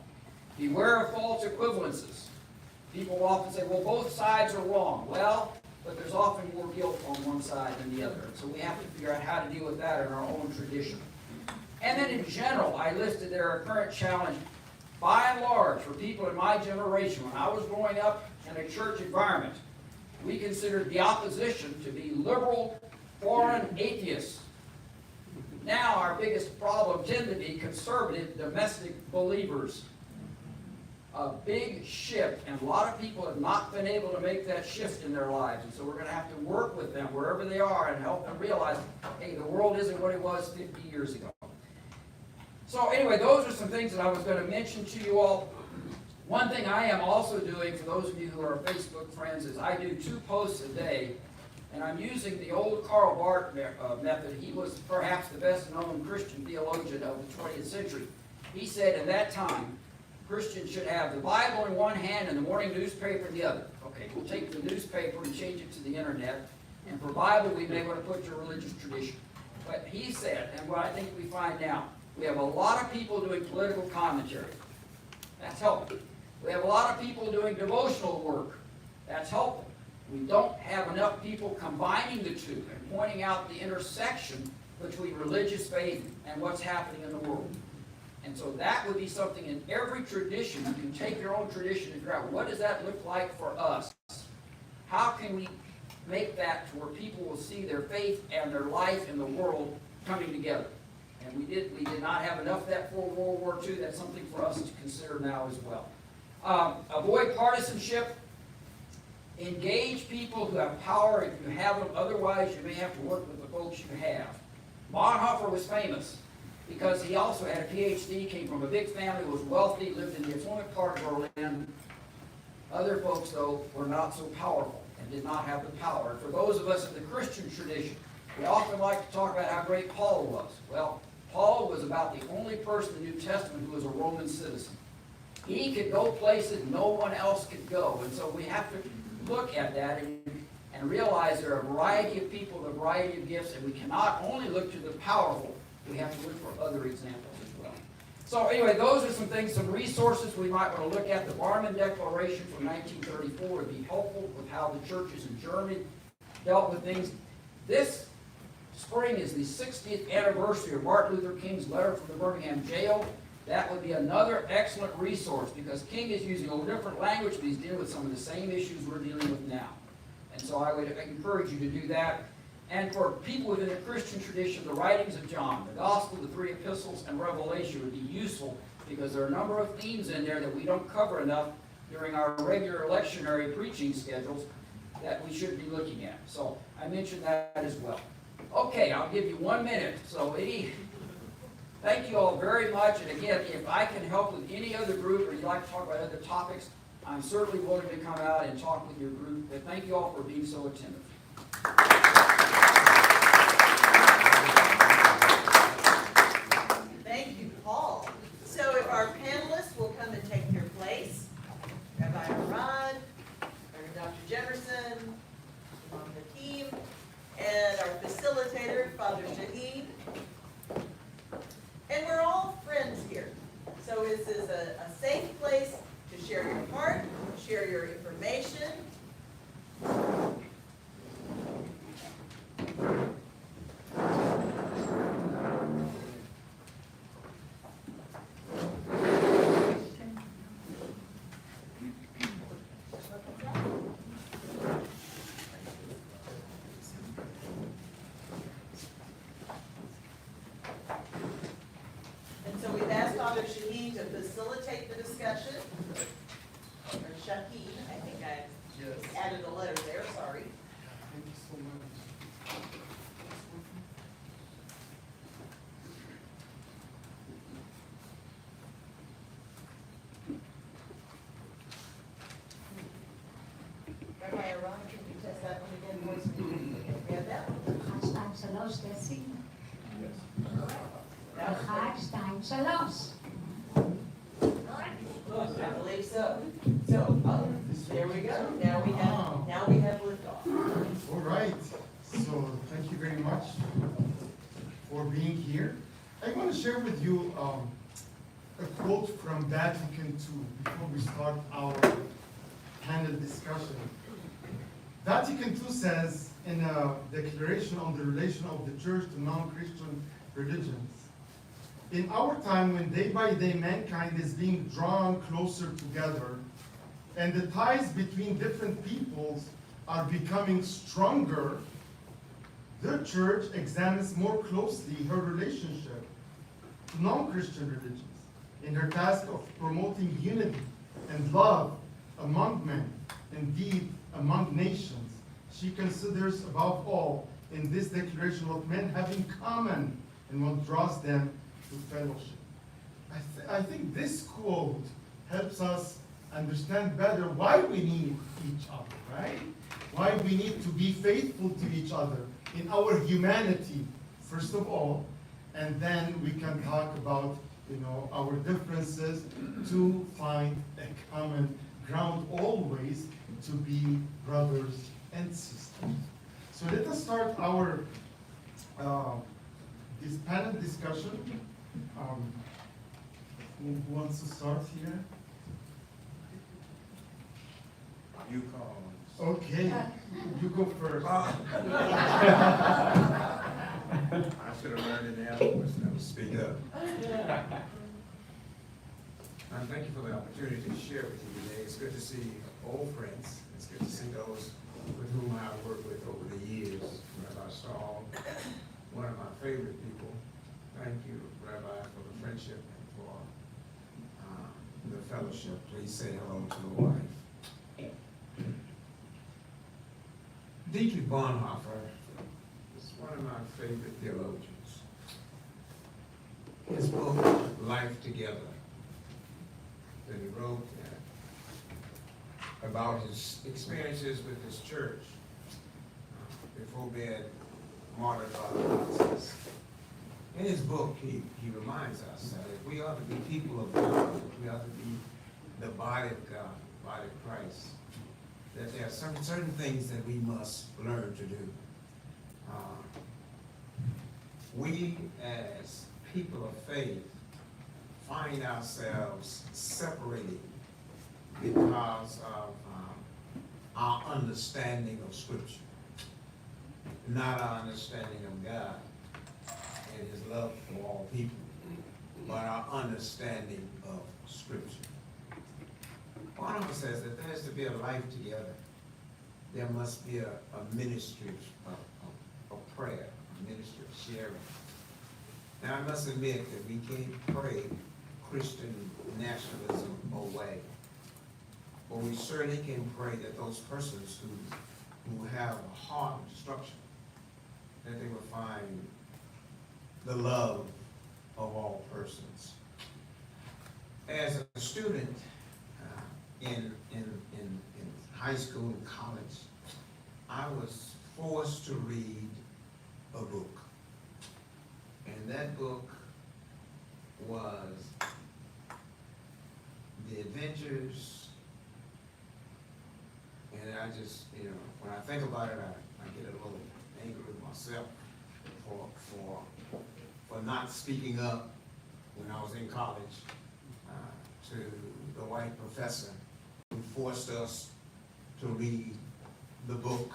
[SPEAKER 20] Beware of false equivalences. People will often say, well, both sides are wrong. Well, but there's often more guilt on one side than the other. So we have to figure out how to deal with that in our own tradition. And then in general, I listed there a current challenge. By and large, for people in my generation, when I was growing up in a church environment, we considered the opposition to be liberal, foreign atheists. Now our biggest problem tend to be conservative, domestic believers. A big shift, and a lot of people have not been able to make that shift in their lives. And so we're going to have to work with them wherever they are and help them realize, hey, the world isn't what it was 50 years ago. So anyway, those are some things that I was going to mention to you all. One thing I am also doing, for those of you who are Facebook friends, is I do 2 posts a day, and I'm using the old Karl Barth method. He was perhaps the best-known Christian theologian of the 20th century. He said in that time, Christians should have the Bible in one hand and the morning newspaper in the other. Okay, we'll take the newspaper and change it to the internet, and for Bible we may want to put your religious tradition. But he said, and what I think we find now, we have a lot of people doing political commentary. That's helpful. We have a lot of people doing devotional work. That's helpful. We don't have enough people combining the two and pointing out the intersection between religious faith and what's happening in the world. And so that would be something in every tradition. You can take your own tradition and figure out, what does that look like for us? How can we make that to where people will see their faith and their life in the world coming together? And we did not have enough of that for World War II. That's something for us to consider now as well. Avoid partisanship. Engage people who have power if you have them. Otherwise, you may have to work with the folks you have. Bonhoeffer was famous because he also had a PhD, came from a big family, was wealthy, lived in the affluent part of Berlin. Other folks, though, were not so powerful and did not have the power. For those of us in the Christian tradition, we often like to talk about how great Paul was. Well, Paul was about the only person in the New Testament who was a Roman citizen. He could go places no one else could go. And so we have to look at that and realize there are a variety of people with a variety of gifts, and we cannot only look to the powerful, we have to look for other examples as well. So anyway, those are some things, some resources we might want to look at. The Barmen Declaration from 1934 would be helpful with how the churches in Germany dealt with things. This spring is the 60th anniversary of Martin Luther King's letter from the Birmingham jail. That would be another excellent resource, because King is using a different language, but he's dealing with some of the same issues we're dealing with now. And so I would encourage you to do that. And for people within the Christian tradition, the writings of John, the Gospel, the 3 epistles, and Revelation would be useful, because there are a number of themes in there that we don't cover enough during our regular lectionary preaching schedules that we should be looking at. So I mentioned that as well. Okay, I'll give you 1 minute. So thank you all very much. And again, if I can help with any other group, or you'd like to talk about other topics, I'm certainly willing to come out and talk with your group. But thank you all for being so attentive.
[SPEAKER 2] Thank you, Paul. So if our panelists will come and take their place, Rabbi Arad, Dr. Jefferson, Imam Hakim, and our facilitator, Father Shahid. And we're all friends here. So this is a safe place to share your heart, share your information. And so we've asked Father Shaheen to facilitate the discussion. Or Shaheen, I think I added a letter there, sorry.
[SPEAKER 6] Thank you so much.
[SPEAKER 2] Rabbi Aaron, can you test that one again, voice? We have that one.
[SPEAKER 16] 1, 2, 3, דסי. אחד, שתיים, שלוש.
[SPEAKER 2] I believe so. So, there we go. Now we have liftoff.
[SPEAKER 6] All right, so thank you very much for being here. I want to share with you a quote from Vatican II before we start our panel discussion. Vatican II says in a declaration on the relation of the church to non-Christian religions, in our time when day by day mankind is being drawn closer together and the ties between different peoples are becoming stronger, the church examines more closely her relationship to non-Christian religions in her task of promoting unity and love among men, indeed among nations. She considers above all in this declaration what men have in common and what draws them to fellowship. I think this quote helps us understand better why we need each other, right? Why we need to be faithful to each other in our humanity, first of all, and then we can talk about, our differences to find a common ground always to be brothers and sisters. So let us start our this panel discussion. Who wants to start here?
[SPEAKER 15] You call.
[SPEAKER 6] Okay, you go first.
[SPEAKER 15] I should have learned in the other never speak up. And thank you for the opportunity to share with you today. It's good to see old friends. It's good to see those with whom I've worked with over the years. Rabbi Saul, one of my favorite people. Thank you, Rabbi, for the friendship and for the fellowship. Please say hello to the wife. Dietrich Bonhoeffer is one of my favorite theologians. His book, Life Together, that he wrote about his experiences with his church before being martyred by the Nazis. In his book, he reminds us that if we are to be people of God, if we are to be the body of God, the body of Christ, that there are certain things that we must learn to do. We as people of faith find ourselves separated because of our understanding of Scripture, not our understanding of God and His love for all people, but our understanding of Scripture. Bonhoeffer says that there has to be a life together. There must be a ministry of prayer, a ministry of sharing. Now, I must admit that we can't pray Christian nationalism away, but we certainly can pray that those persons who have a heart of destruction, that they will find the love of all persons. As a student in high school and college, I was forced to read a book. And that book was The Adventures, and I just, when I think about it, I get a little angry with myself for not speaking up when I was in college to the white professor who forced us to read the book,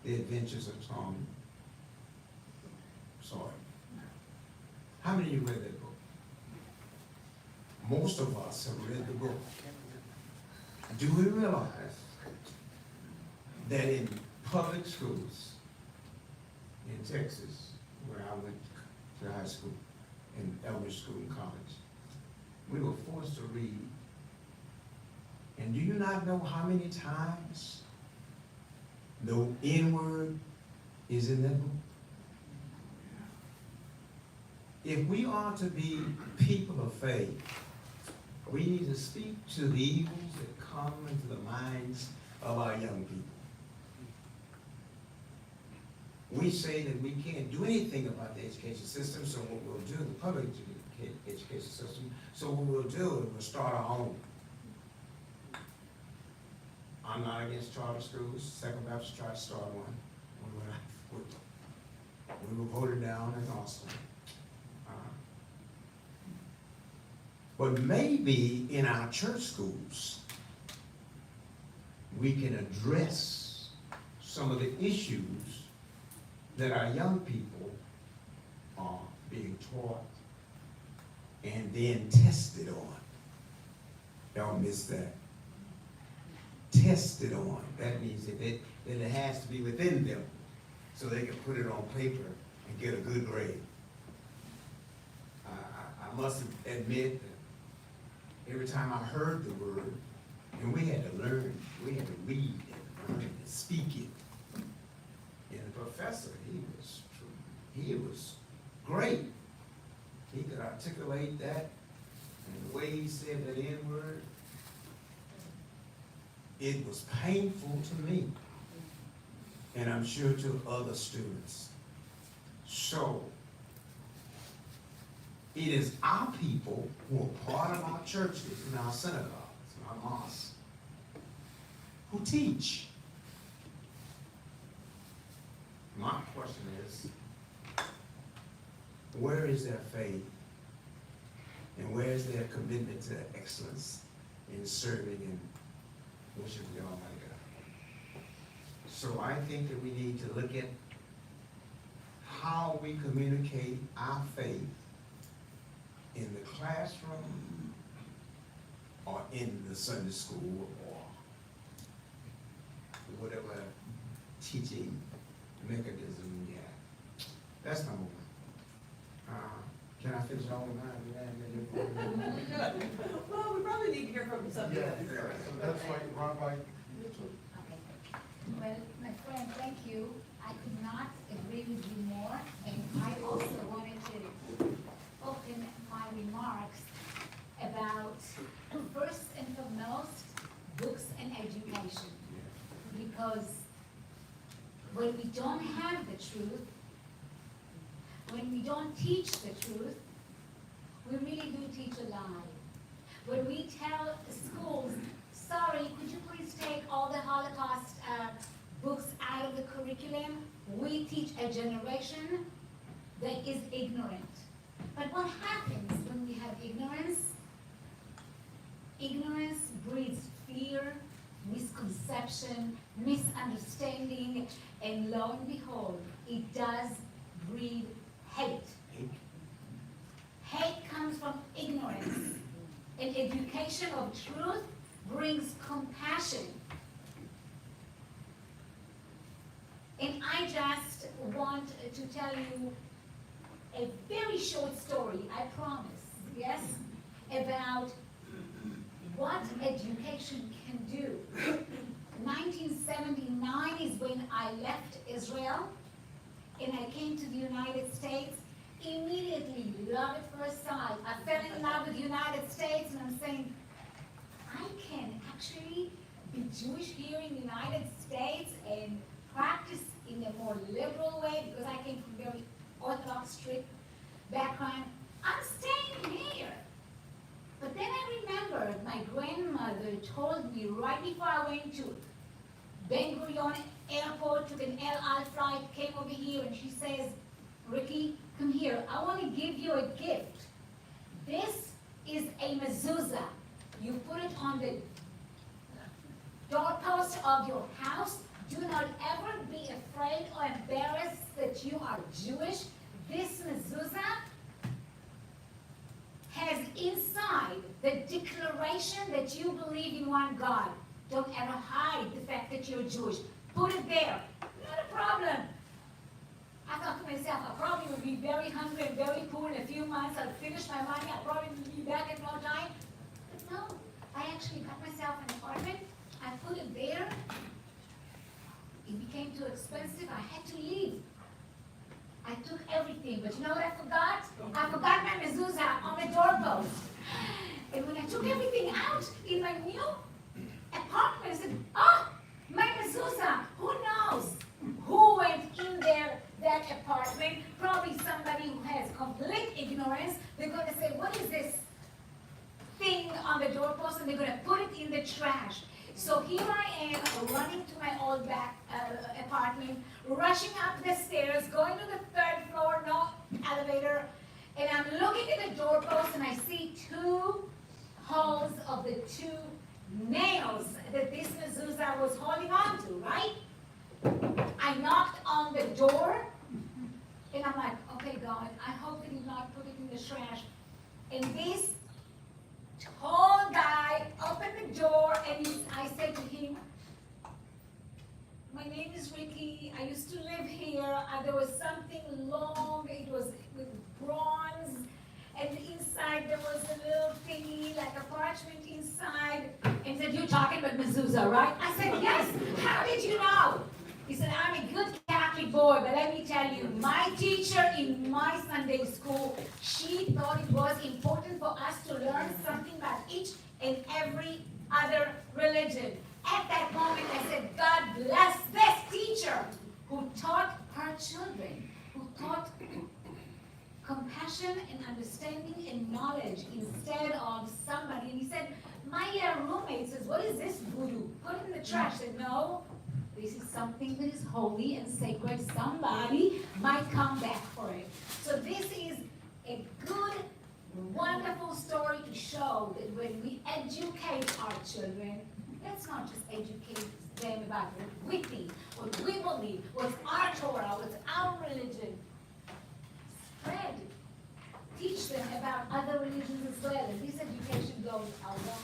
[SPEAKER 15] The Adventures of Tom Sawyer. How many of you read that book? Most of us have read the book. Do we realize that in public schools in Texas, where I went to high school, in elementary school and college. We were forced to read. And do you not know how many times the N-word is in that book? If we are to be people of faith, we need to speak to the evils that come into the minds of our young people. We say that we can't do anything about the education system, so what we'll do, the public education system, so what we'll do is we'll start our own. I'm not against charter schools. Second Baptist tried to start one. We were voted down as awesome. But maybe in our church schools, we can address some of the issues that our young people are being taught and then tested on. Y'all missed that. Tested on. That means that it has to be within them so they can put it on paper and get a good grade. I must admit that every time I heard the word, and we had to learn, we had to read and learn and speak it. And the professor, he was great. He could articulate that, and the way he said that N-word, it was painful to me, and I'm sure to other students. So, it is our people who are part of our churches and our synagogues and our mosques who teach. My question is, where is their faith and where is their commitment to excellence in serving and worshiping the Almighty God? So I think that we need to look at how we communicate our faith in the classroom or in the Sunday school or whatever teaching mechanism we have. That's number one. Can I finish all of mine?
[SPEAKER 2] Well, we probably need to hear from somebody else.
[SPEAKER 6] That's why, Rabbi.
[SPEAKER 16] Okay. Well, my friend, thank you. I could not agree with you more, and I also wanted to open my remarks about, first and foremost, books and education. Because when we don't have the truth, when we don't teach the truth, we really do teach a lie. When we tell schools, sorry, could you please take all the Holocaust books out of the curriculum? We teach a generation that is ignorant. But what happens when we have ignorance? Ignorance breeds fear, misconception, misunderstanding, and lo and behold, it does breed hate. Hate comes from ignorance. And education of truth brings compassion. And I just want to tell you a very short story, I promise, yes, about what education can do. 1979 is when I left Israel and I came to the United States. Immediately, love at first sight. I fell in love with the United States, and I'm saying, I can actually be Jewish here in the United States and practice in a more liberal way because I came from a very Orthodox, strict background. I'm staying here. But then I remembered my grandmother told me right before I went to Ben Gurion Airport, took an El Al flight, came over here, and she says, Ricky, come here. I want to give you a gift. This is a mezuzah. You put it on the doorpost of your house. Do not ever be afraid or embarrassed that you are Jewish. This mezuzah has inside the declaration that you believe in one God. Don't ever hide the fact that you're Jewish. Put it there. Not a problem. I thought to myself, I probably would be very hungry and very poor in a few months. I'll finish my money. I'll probably be back in no time. But no, I actually got myself an apartment. I put it there. It became too expensive. I had to leave. I took everything, but you know what I forgot? I forgot my mezuzah on the doorpost. And when I took everything out in my new apartment, I said, oh, my mezuzah, who knows? Who went in there, that apartment? Probably somebody who has complete ignorance. They're going to say, what is this thing on the doorpost? And they're going to put it in the trash. So here I am running to my old back apartment, rushing up the stairs, going to the third floor, no elevator, and I'm looking at the doorpost and I see two holes of the two nails that this mezuzah was holding on to, right? I knocked on the door and I'm like, okay, God, I hope they did not put it in the trash. And this tall guy opened the door and I said to him, my name is Ricky, I used to live here, there was something long, it was with bronze, and inside there was a little thingy, like a parchment inside, and he said, you're talking about mezuzah, right? I said, yes, how did you know? He said, I'm a good Catholic boy, but let me tell you, my teacher in my Sunday school, she thought it was important for us to learn something about each and every other religion. At that moment, I said, God bless this teacher who taught her children, who taught compassion and understanding and knowledge instead of somebody. And he said, my roommate says, what is this voodoo? Put it in the trash. I said, no. This is something that is holy and sacred. Somebody might come back for it. So this is a good, wonderful story to show that when we educate our children, let's not just educate them about what we think, what we believe, what's our Torah, what's our religion. Spread. Teach them about other religions as well. And this education goes a long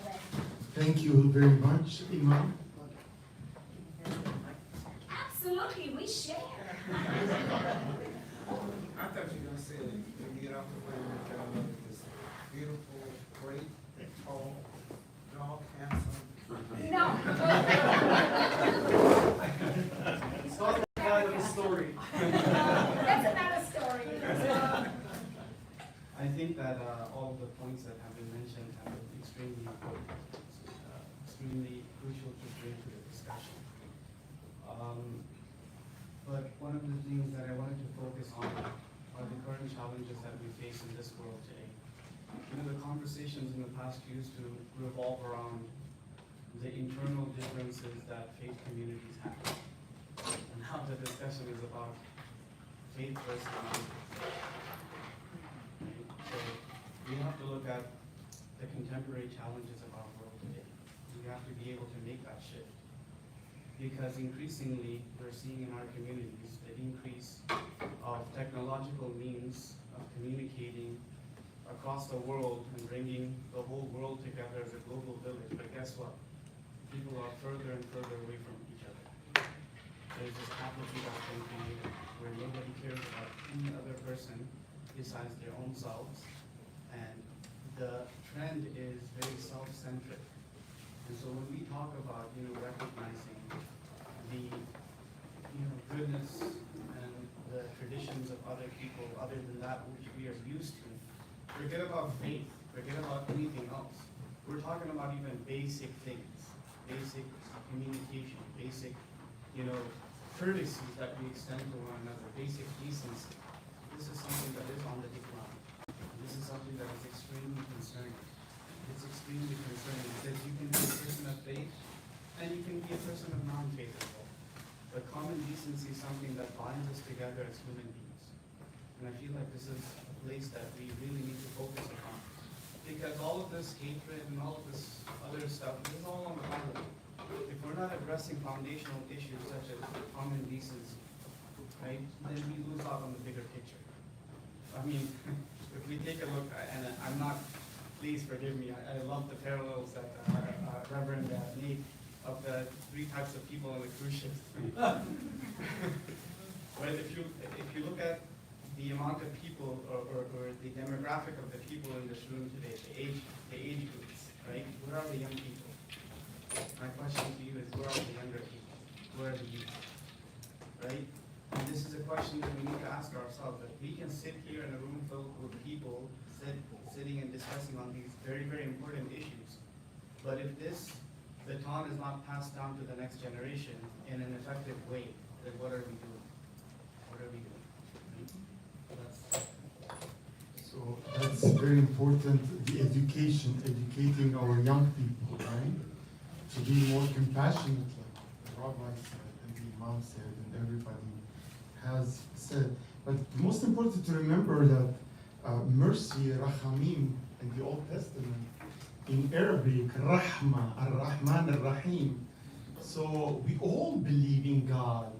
[SPEAKER 16] way.
[SPEAKER 4] Thank you very much, Imam.
[SPEAKER 16] Absolutely, we share.
[SPEAKER 15] I thought you were going to say, when you get off the way, we're going to look at this beautiful, great, tall, dark, handsome.
[SPEAKER 16] No.
[SPEAKER 9] It's not that kind of a story.
[SPEAKER 16] That's another story.
[SPEAKER 9] I think that all of the points that have been mentioned have been extremely important, extremely crucial to bring to the discussion. But one of the things that I wanted to focus on are the current challenges that we face in this world today. You know, the conversations in the past used to revolve around the internal differences that faith communities have. And now the discussion is about faith versus non-faith. Right? So we have to look at the contemporary challenges of our world today. We have to be able to make that shift. Because increasingly, we're seeing in our communities the increase of technological means of communicating across the world and bringing the whole world together as a global village. But guess what? People are further and further away from each other. There's this apathy that's been created where nobody cares about any other person besides their own selves. And the trend is very self-centric. And so when we talk about, recognizing the, goodness and the traditions of other people other than that which we are used to, forget about faith, forget about anything else. We're talking about even basic things, basic communication, basic, courtesies that we extend to one another, basic decency. This is something that is on the decline. This is something that is extremely concerning. It's extremely concerning because you can be a person of faith and you can be a person of non-faith as well. But common decency is something that binds us together as human beings. And I feel like this is a place that we really need to focus upon. Because all of this hatred and all of this other stuff is all on the bottom. If we're not addressing foundational issues such as common decency, right, then we lose out on the bigger picture. I mean, if we take a look, and I'm not, please forgive me, I love the parallels that Reverend made of the three types of people on the cruise ship. right? If you look at the amount of people or the demographic of the people in this room today, the age groups, right? Where are the young people? My question to you is, where are the younger people? Where are the youth? Right? And this is a question that we need to ask ourselves, that we can sit here in a room filled with people sitting and discussing on these very, very important issues. But if this baton is not passed down to the next generation in an effective way, then what are we doing? What are we doing?
[SPEAKER 6] So that's very important, the education, educating our young people, right? To be more compassionate, like the rabbi said, and the imam said, and everybody has said. But most important to remember that mercy, rachamim, in the Old Testament, in Arabic, rahma, ar-Rahman, ar-Rahim. So we all believe in God,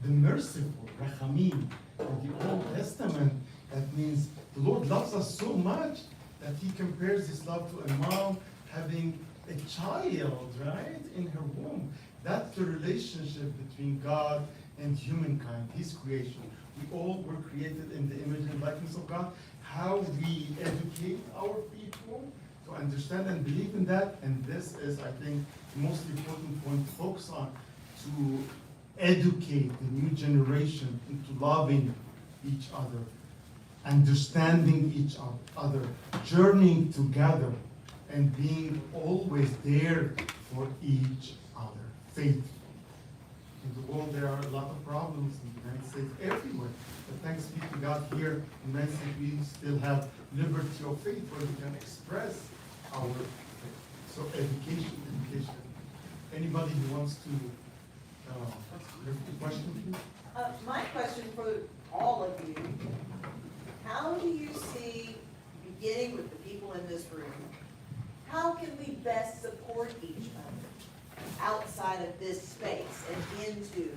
[SPEAKER 6] the merciful, rachamim. In the Old Testament, that means the Lord loves us so much that he compares his love to a mom having a child, right, in her womb. That's the relationship between God and humankind, his creation. We all were created in the image and likeness of God. How we educate our people to understand and believe in that, and this is, I think, the most important point to focus on, to educate the new generation into loving each other, understanding each other, journeying together, and being always there for each other, faithful. In the world, there are a lot of problems in the United States, everywhere. But thanks be to God, here in the United States, we still have liberty of faith where we can express our faith. So education. Anybody who wants to repeat the question, please?
[SPEAKER 2] My question for all of you, how do you see, beginning with the people in this room, how can we best support each other outside of this space and into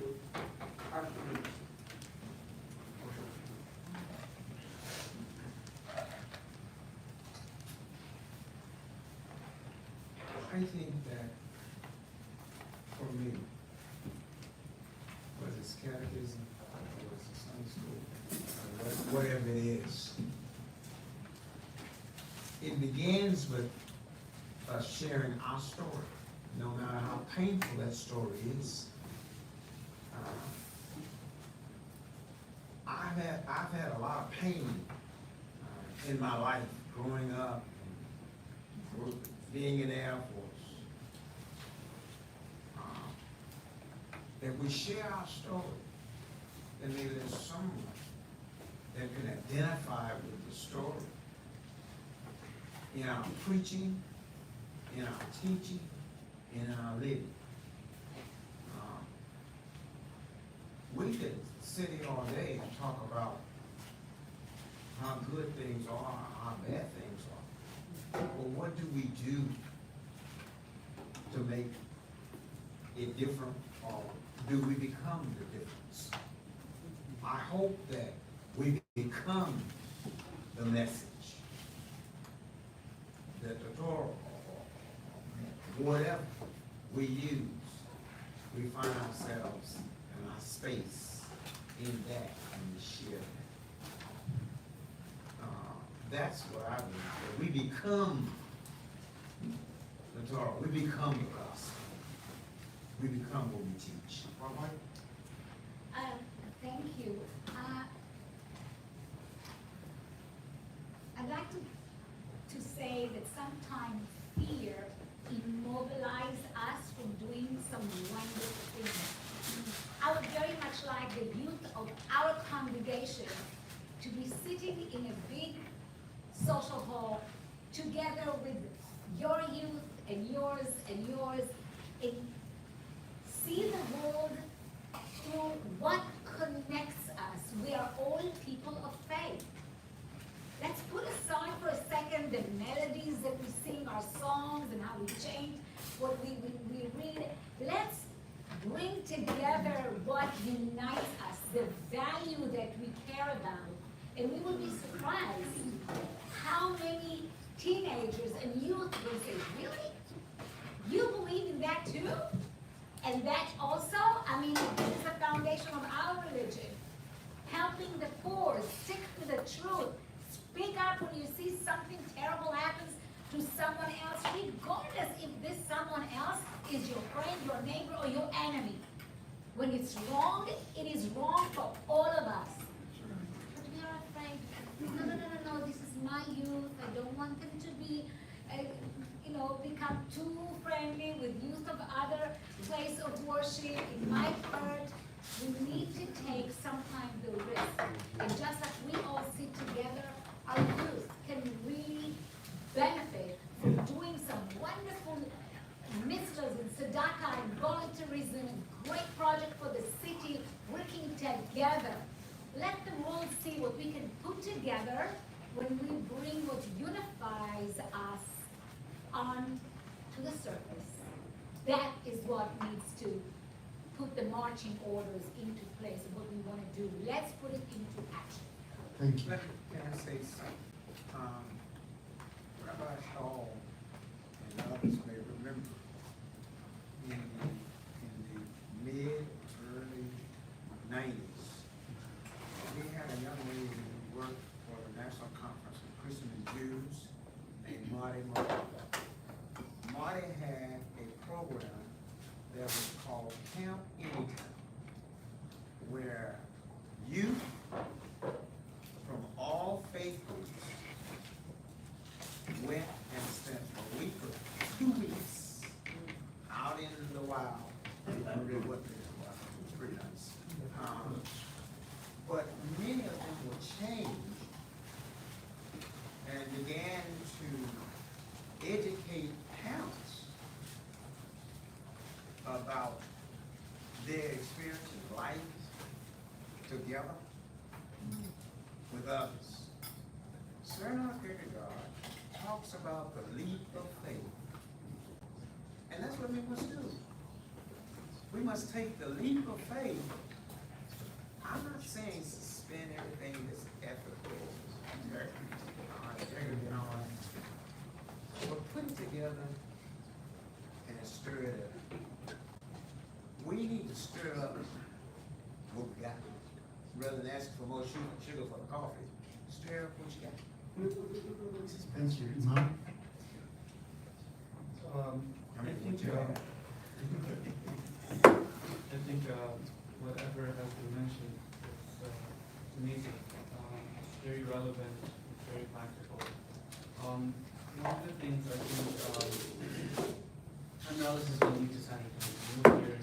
[SPEAKER 2] our community?
[SPEAKER 15] I think that for me, whether it's catechism, whether it's Sunday school, whatever it is, it begins with us sharing our story, no matter how painful that story is. I've had a lot of pain in my life growing up, being in the Air Force. If we share our story, then maybe there's someone that can identify with the story in our preaching, in our teaching, in our living. We could sit here all day and talk about how good things are, how bad things are. But what do we do to make it different, or do we become the difference? I hope that we become the message that the Torah, or whatever we use, we find ourselves in our space in that, and we share that. That's what I believe. We become the Torah. We become the gospel. We become what we teach.
[SPEAKER 16] Thank you. I'd like to say that sometimes fear immobilizes us from doing some wonderful things. I would very much like the youth of our congregation to be sitting in a big social hall together with your youth and yours and yours, and see the world through what connects us. We are all people of faith. Let's put aside for a second the melodies that we sing, our songs, and how we change what we read. Let's bring together what unites us, the value that we care about. And we will be surprised how many teenagers and youth will say, really? You believe in that too? And that also, I mean, this is the foundation of our religion. helping the poor, stick to the truth. Speak up when you see something terrible happens to someone else, regardless if this someone else is your friend, your neighbor, or your enemy. When it's wrong, it is wrong for all of us. But we are afraid. No, this is my youth. I don't want them to be, become too friendly with youth of other place of worship. It might hurt. We need to take sometimes the risk. And just like we all sit together, our youth can really benefit from doing some wonderful mitzvahs and tzedakah and volunteerism and great project for the city, working together. Let the world see what we can put together when we bring what unifies us on to the surface. That is what needs to put the marching orders into place of what we want to do. Let's put it into action.
[SPEAKER 15] Thank you. Can I say something? Rabbi Shaul and others may remember in the mid-early 90s, we had a young lady who worked for the National Conference of Christian and Jews named Marty Murray. Marty had a program that was called Camp Anytime, where youth from all faith groups went and spent a week or 2 weeks out in the wild. I don't really what it was pretty nice. But many of them were changed and began to educate parents about their experience in life together with others. Sermon of Kierkegaard talks about the leap of faith. And that's what we must do. We must take the leap of faith. I'm not saying suspend everything that's ethical, integrity and all that. But put it together and stir it up. We need to stir up what we got. Rather than asking for more sugar for the coffee, stir up what you got.
[SPEAKER 9] Thank you. I think whatever has been mentioned is amazing. It's very relevant. It's very practical. One of the things I think, I know this is unique to San Antonio. We moved here in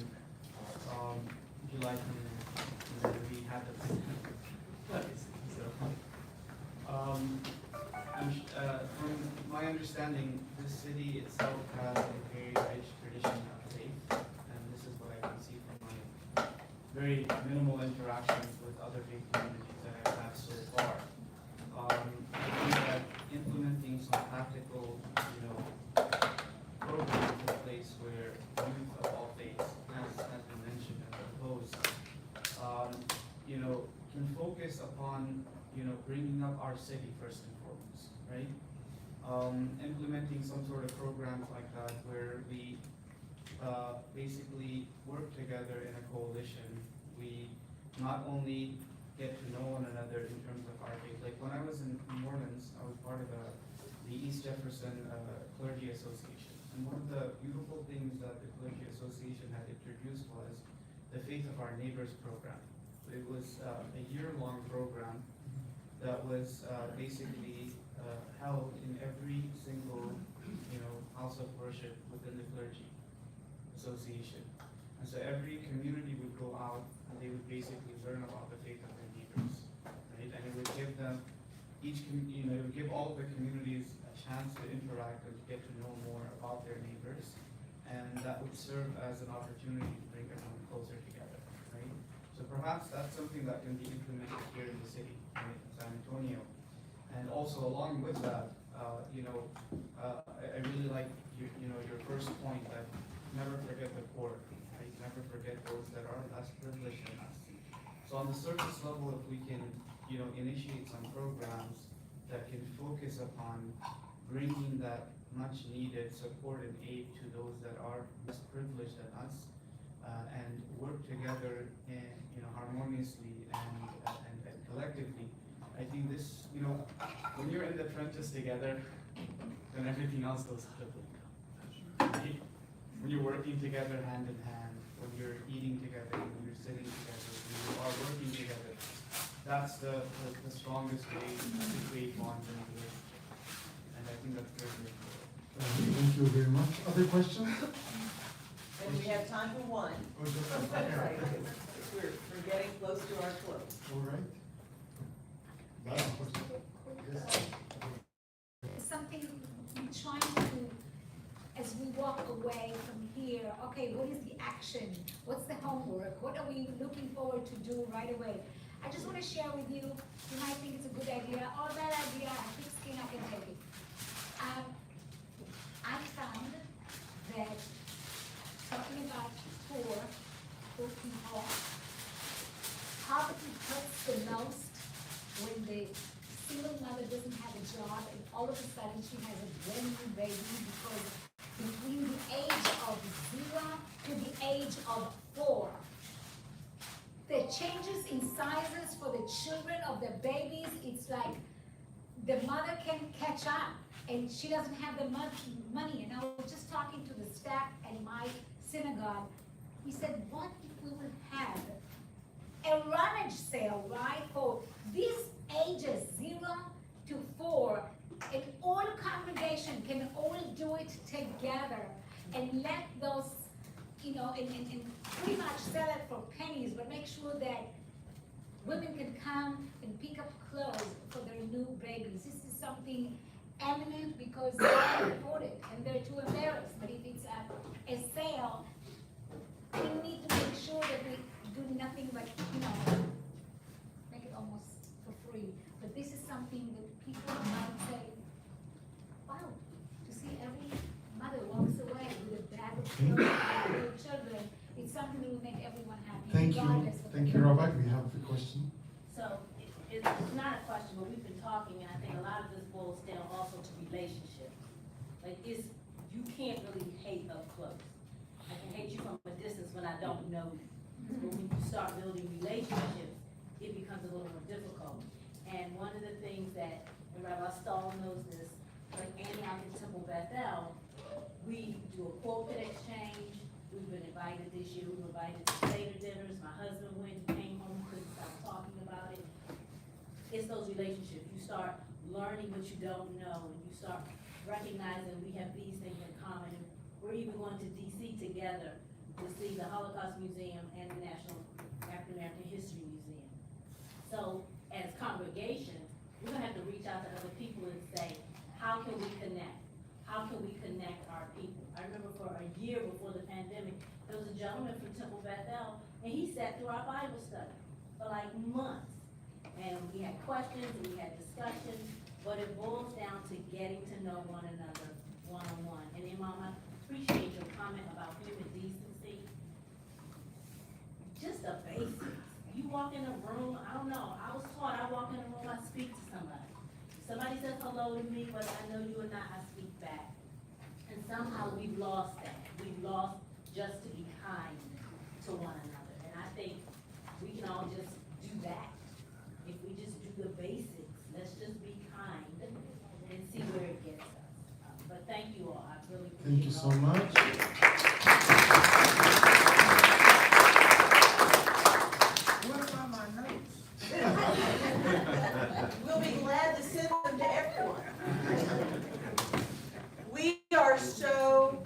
[SPEAKER 9] July 29th, and then we had the from my understanding, this city itself has a very rich tradition of faith, and this is what I can see from my very minimal interactions with other faith communities that I've had so far. I think that implementing some practical, programs in place where youth of all faiths, as been mentioned and proposed, can focus upon, bringing up our city first and foremost, right? Implementing some sort of programs like that where we basically work together in a coalition. We not only get to know one another in terms of our faith. Like when I was in New Orleans, I was part of the East Jefferson Clergy Association. And one of the beautiful things that the Clergy Association had introduced was the Faith of Our Neighbors program. It was a year-long program that was basically held in every single, house of worship within the Clergy Association. And so every community would go out and they would basically learn about the faith of their neighbors, right? And it would give them, it would give all of the communities a chance to interact and to get to know more about their neighbors. And that would serve as an opportunity to bring everyone closer together, right? So perhaps that's something that can be implemented here in the city, right, San Antonio. And also along with that, I really like your first point that never forget the poor, right? Never forget those that are less privileged than us. So on the surface level, if we can, initiate some programs that can focus upon bringing that much needed support and aid to those that are less privileged than us, and work together in, harmoniously and collectively, I think this, you know, when you're in the trenches together, then everything else goes out of the window. When you're working together hand in hand, when you're eating together, when you're sitting together, when you are working together, that's the strongest way to create bonds and relationships. And I think that's very important.
[SPEAKER 21] Thank you very much. Other questions?
[SPEAKER 2] And we have time for one.
[SPEAKER 21] Okay.
[SPEAKER 2] We're getting close to our close.
[SPEAKER 21] All right. Yes.
[SPEAKER 16] Something I'm trying to, as we walk away from here, okay, what is the action? What's the homework? What are we looking forward to do right away? I just want to share with you, you might think it's a good idea, or a bad idea, I thick skin, I can take it. I found that talking about poor people, poverty hurts the most when the single mother doesn't have a job and all of a sudden she has a brand new baby, because between the age of 0 to the age of 4, the changes in sizes for the children of the babies, it's like the mother can't catch up and she doesn't have the money. And I was just talking to the staff at my synagogue. He said, what if we would have a rummage sale, right, for these ages 0 to 4, and all congregation can all do it together and let those, you know, and pretty much sell it for pennies, but make sure that women can come and pick up clothes for their new babies. This is something eminent because they can't afford it and they're too embarrassed. But if it's a sale, we need to make sure that we do nothing but, you know, make it almost for free. But this is something that people might say, wow, to see every mother walks away with a bag of clothes for their children, it's something that will make everyone happy.
[SPEAKER 21] Thank you.
[SPEAKER 16] regardless of
[SPEAKER 21] Thank
[SPEAKER 16] the-
[SPEAKER 21] you, Rabak. We have a question.
[SPEAKER 17] So it's not a question, but we've been talking, and I think a lot of this boils down also to relationships. Like you can't really hate up close. I can hate you from a distance when I don't know you. But when you start building relationships, it becomes a little more difficult. And one of the things that, and Rabbi Stahl knows this, like Antioch and Temple Bethel, we do a quote exchange. We've been invited this year. We were invited to Seder dinners. My husband went, came home, couldn't stop talking about it. It's those relationships. You start learning what you don't know, and you start recognizing we have these things in common. And we're even going to DC together to see the Holocaust Museum and the National African American History Museum. So as congregation, we're gonna have to reach out to other people and say, how can we connect? How can we connect our people? I remember for a year before the pandemic, there was a gentleman from Temple Bethel, and he sat through our Bible study for like months. And we had questions, and we had discussions, but it boils down to getting to know one another one-on-one. And Imam, I appreciate your comment about human decency. Just the basics. You walk in a room, I don't know, I was taught I walk in a room, I speak to somebody. Somebody says hello to me, whether I know you or not, I speak back. And somehow we've lost that. We've lost just to be kind to one another. And I think we can all just do that. If we just do the basics, let's just be kind and see where it gets us. But thank you all, I really appreciate it.
[SPEAKER 21] Thank you so much.
[SPEAKER 15] What about my notes?
[SPEAKER 2] We'll be glad to send them to everyone. We are so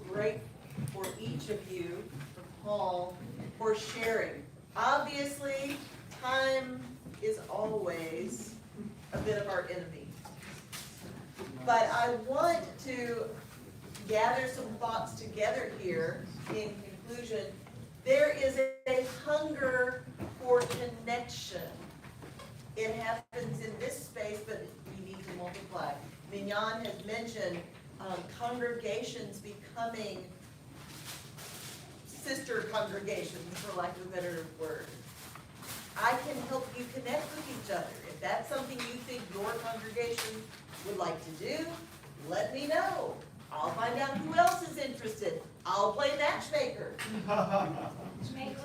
[SPEAKER 2] grateful for each of you, for Paul, for sharing. Obviously, time is always a bit of our enemy. But I want to gather some thoughts together here in conclusion. There is a hunger for connection. It happens in this space, but we need to multiply. Mignon has mentioned congregations becoming sister congregations, for lack of a better word. I can help you connect with each other. If that's something you think your congregation would like to do, let me know. I'll find out who else is interested. I'll play matchmaker.
[SPEAKER 1] Rabbi,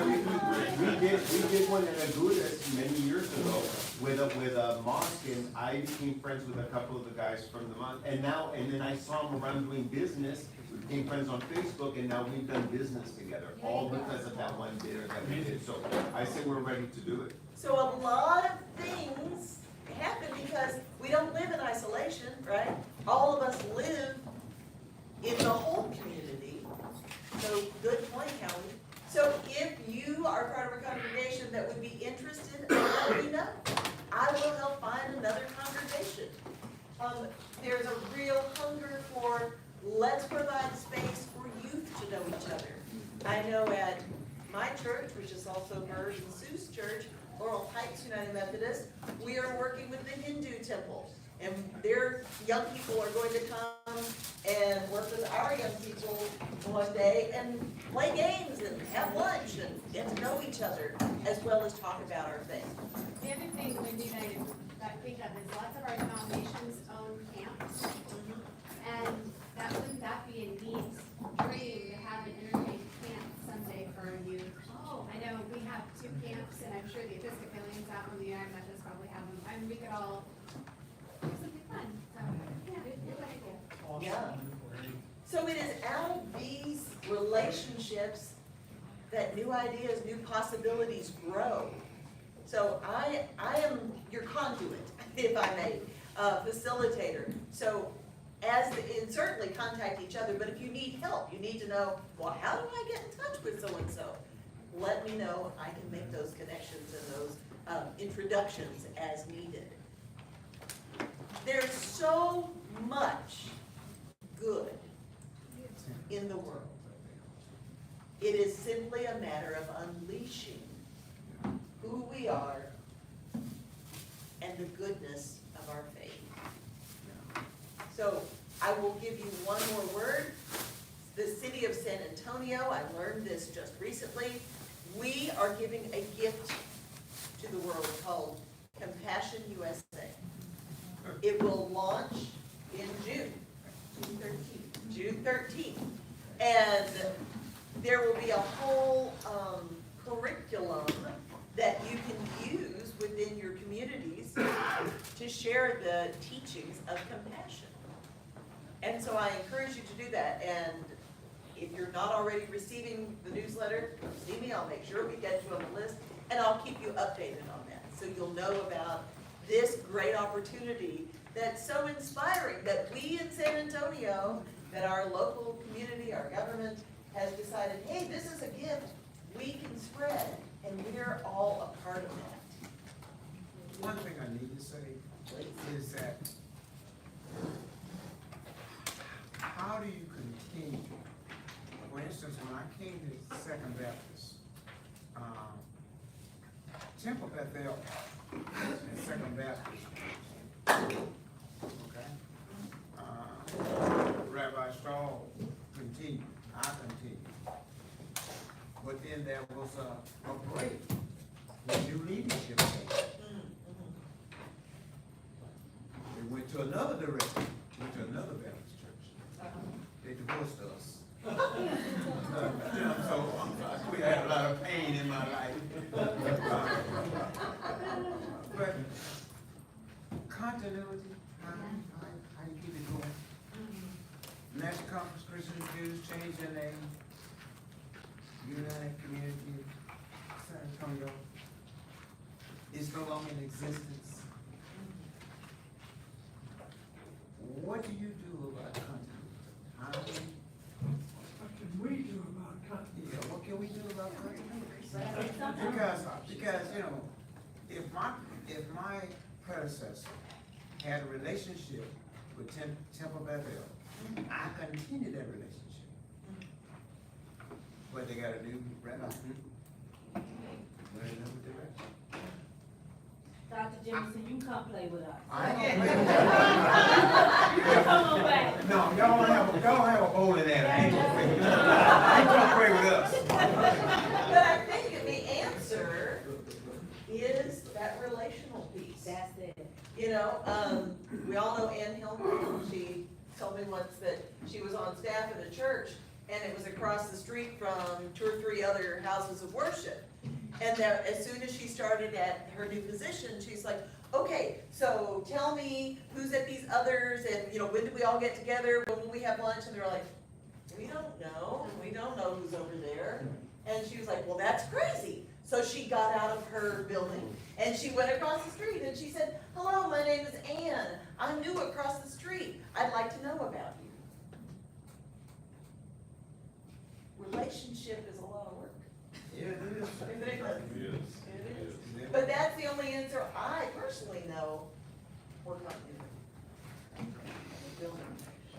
[SPEAKER 1] we did one in Agudas many years ago with a mosque, and I became friends with a couple of the guys from the mosque. And then I saw them around doing business, we became friends on Facebook, and now we've done business together, all because of that one dinner that we did. So I say we're ready to do it.
[SPEAKER 2] So a lot of things happen because we don't live in isolation, right? All of us live in the whole community. So good point, Kelly. So if you are part of a congregation that would be interested, let me know. I will help find another congregation. There's a real hunger for, let's provide space for youth to know each other. I know at my church, which is also Merv and Sue's church, Laurel Heights United Methodist, we are working with the Hindu temple. And their young people are going to come and work with our young people one day and play games and have lunch and get to know each other as well as talk about our faith.
[SPEAKER 10] The other thing, Wendy, that I think of is lots of our denominations own camps. And wouldn't that be a neat dream to have an interfaith camp someday for youth? Oh, I know, we have 2 camps, and I'm sure the Episcopalians out in the United Methodists probably have them. I mean, we could all do something fun, so, yeah, it's really cool.
[SPEAKER 2] Yeah. So it is out of these relationships that new ideas, new possibilities grow. So I am your conduit, if I may, facilitator. So and certainly contact each other, but if you need help, you need to know, well, how do I get in touch with so-and-so? Let me know, I can make those connections and those introductions as needed. There's so much good in the world. It is simply a matter of unleashing who we are and the goodness of our faith. So I will give you one more word. The city of San Antonio, I learned this just recently, we are giving a gift to the world called Compassion USA. It will launch in June 13th. And there will be a whole curriculum that you can use within your communities to share the teachings of compassion. And so I encourage you to do that. And if you're not already receiving the newsletter, come see me. I'll make sure we get you on the list, and I'll keep you updated on that. So you'll know about this great opportunity that's so inspiring that we in San Antonio, that our local community, our government has decided, hey, this is a gift we can spread, and we're all a part of that.
[SPEAKER 15] One thing I need to say is that how do you continue? For instance, when I came to Second Baptist, Temple Bethel and Second Baptist, okay? Rabbi Stahl continued, I continued. But then there was a break when new leadership came. They went to another direction, went to another Baptist church. They divorced us. So we had a lot of pain in my life. But continuity, how do you keep it going? National Conference Christian Jews changed their name. United Community San Antonio is no longer in existence. What do you do about continuity?
[SPEAKER 11] What can we do about continuity?
[SPEAKER 15] Yeah, what can we do about continuity? Because you know, if my predecessor had a relationship with Temple Bethel, I continue that relationship. But they got a new rabbi.
[SPEAKER 17] Dr. Jefferson, you come play with us.
[SPEAKER 15] I ain't gonna play with that.
[SPEAKER 17] You come on back.
[SPEAKER 15] No, y'all have a bowl in there. I ain't gonna play with that. I ain't gonna play with us.
[SPEAKER 2] But I think the answer is that relational piece.
[SPEAKER 17] That's it.
[SPEAKER 2] You know, we all know Ann Hillman. She told me once that she was on staff at a church, and it was across the street from 2 or 3 other houses of worship. And then as soon as she started at her new position, she's like, okay, so tell me who's at these others, and, you know, when do we all get together, when will we have lunch? And they're like, we don't know who's over there. And she was like, well, that's crazy. So she got out of her building, and she went across the street, and she said, hello, my name is Ann. I'm new across the street. I'd like to know about you. Relationship is a lot of work.
[SPEAKER 15] Yeah, it is.
[SPEAKER 2] Isn't it? It is. But that's the only answer I personally know work on it.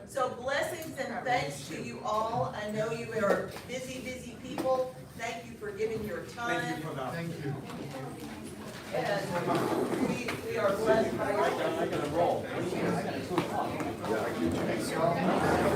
[SPEAKER 2] So blessings and thanks to you all. I know you are busy, busy people. Thank you for giving your time.
[SPEAKER 15] Thank you for that. Thank you.
[SPEAKER 2] And we are blessed by your.
[SPEAKER 19] I gotta roll. I gotta go.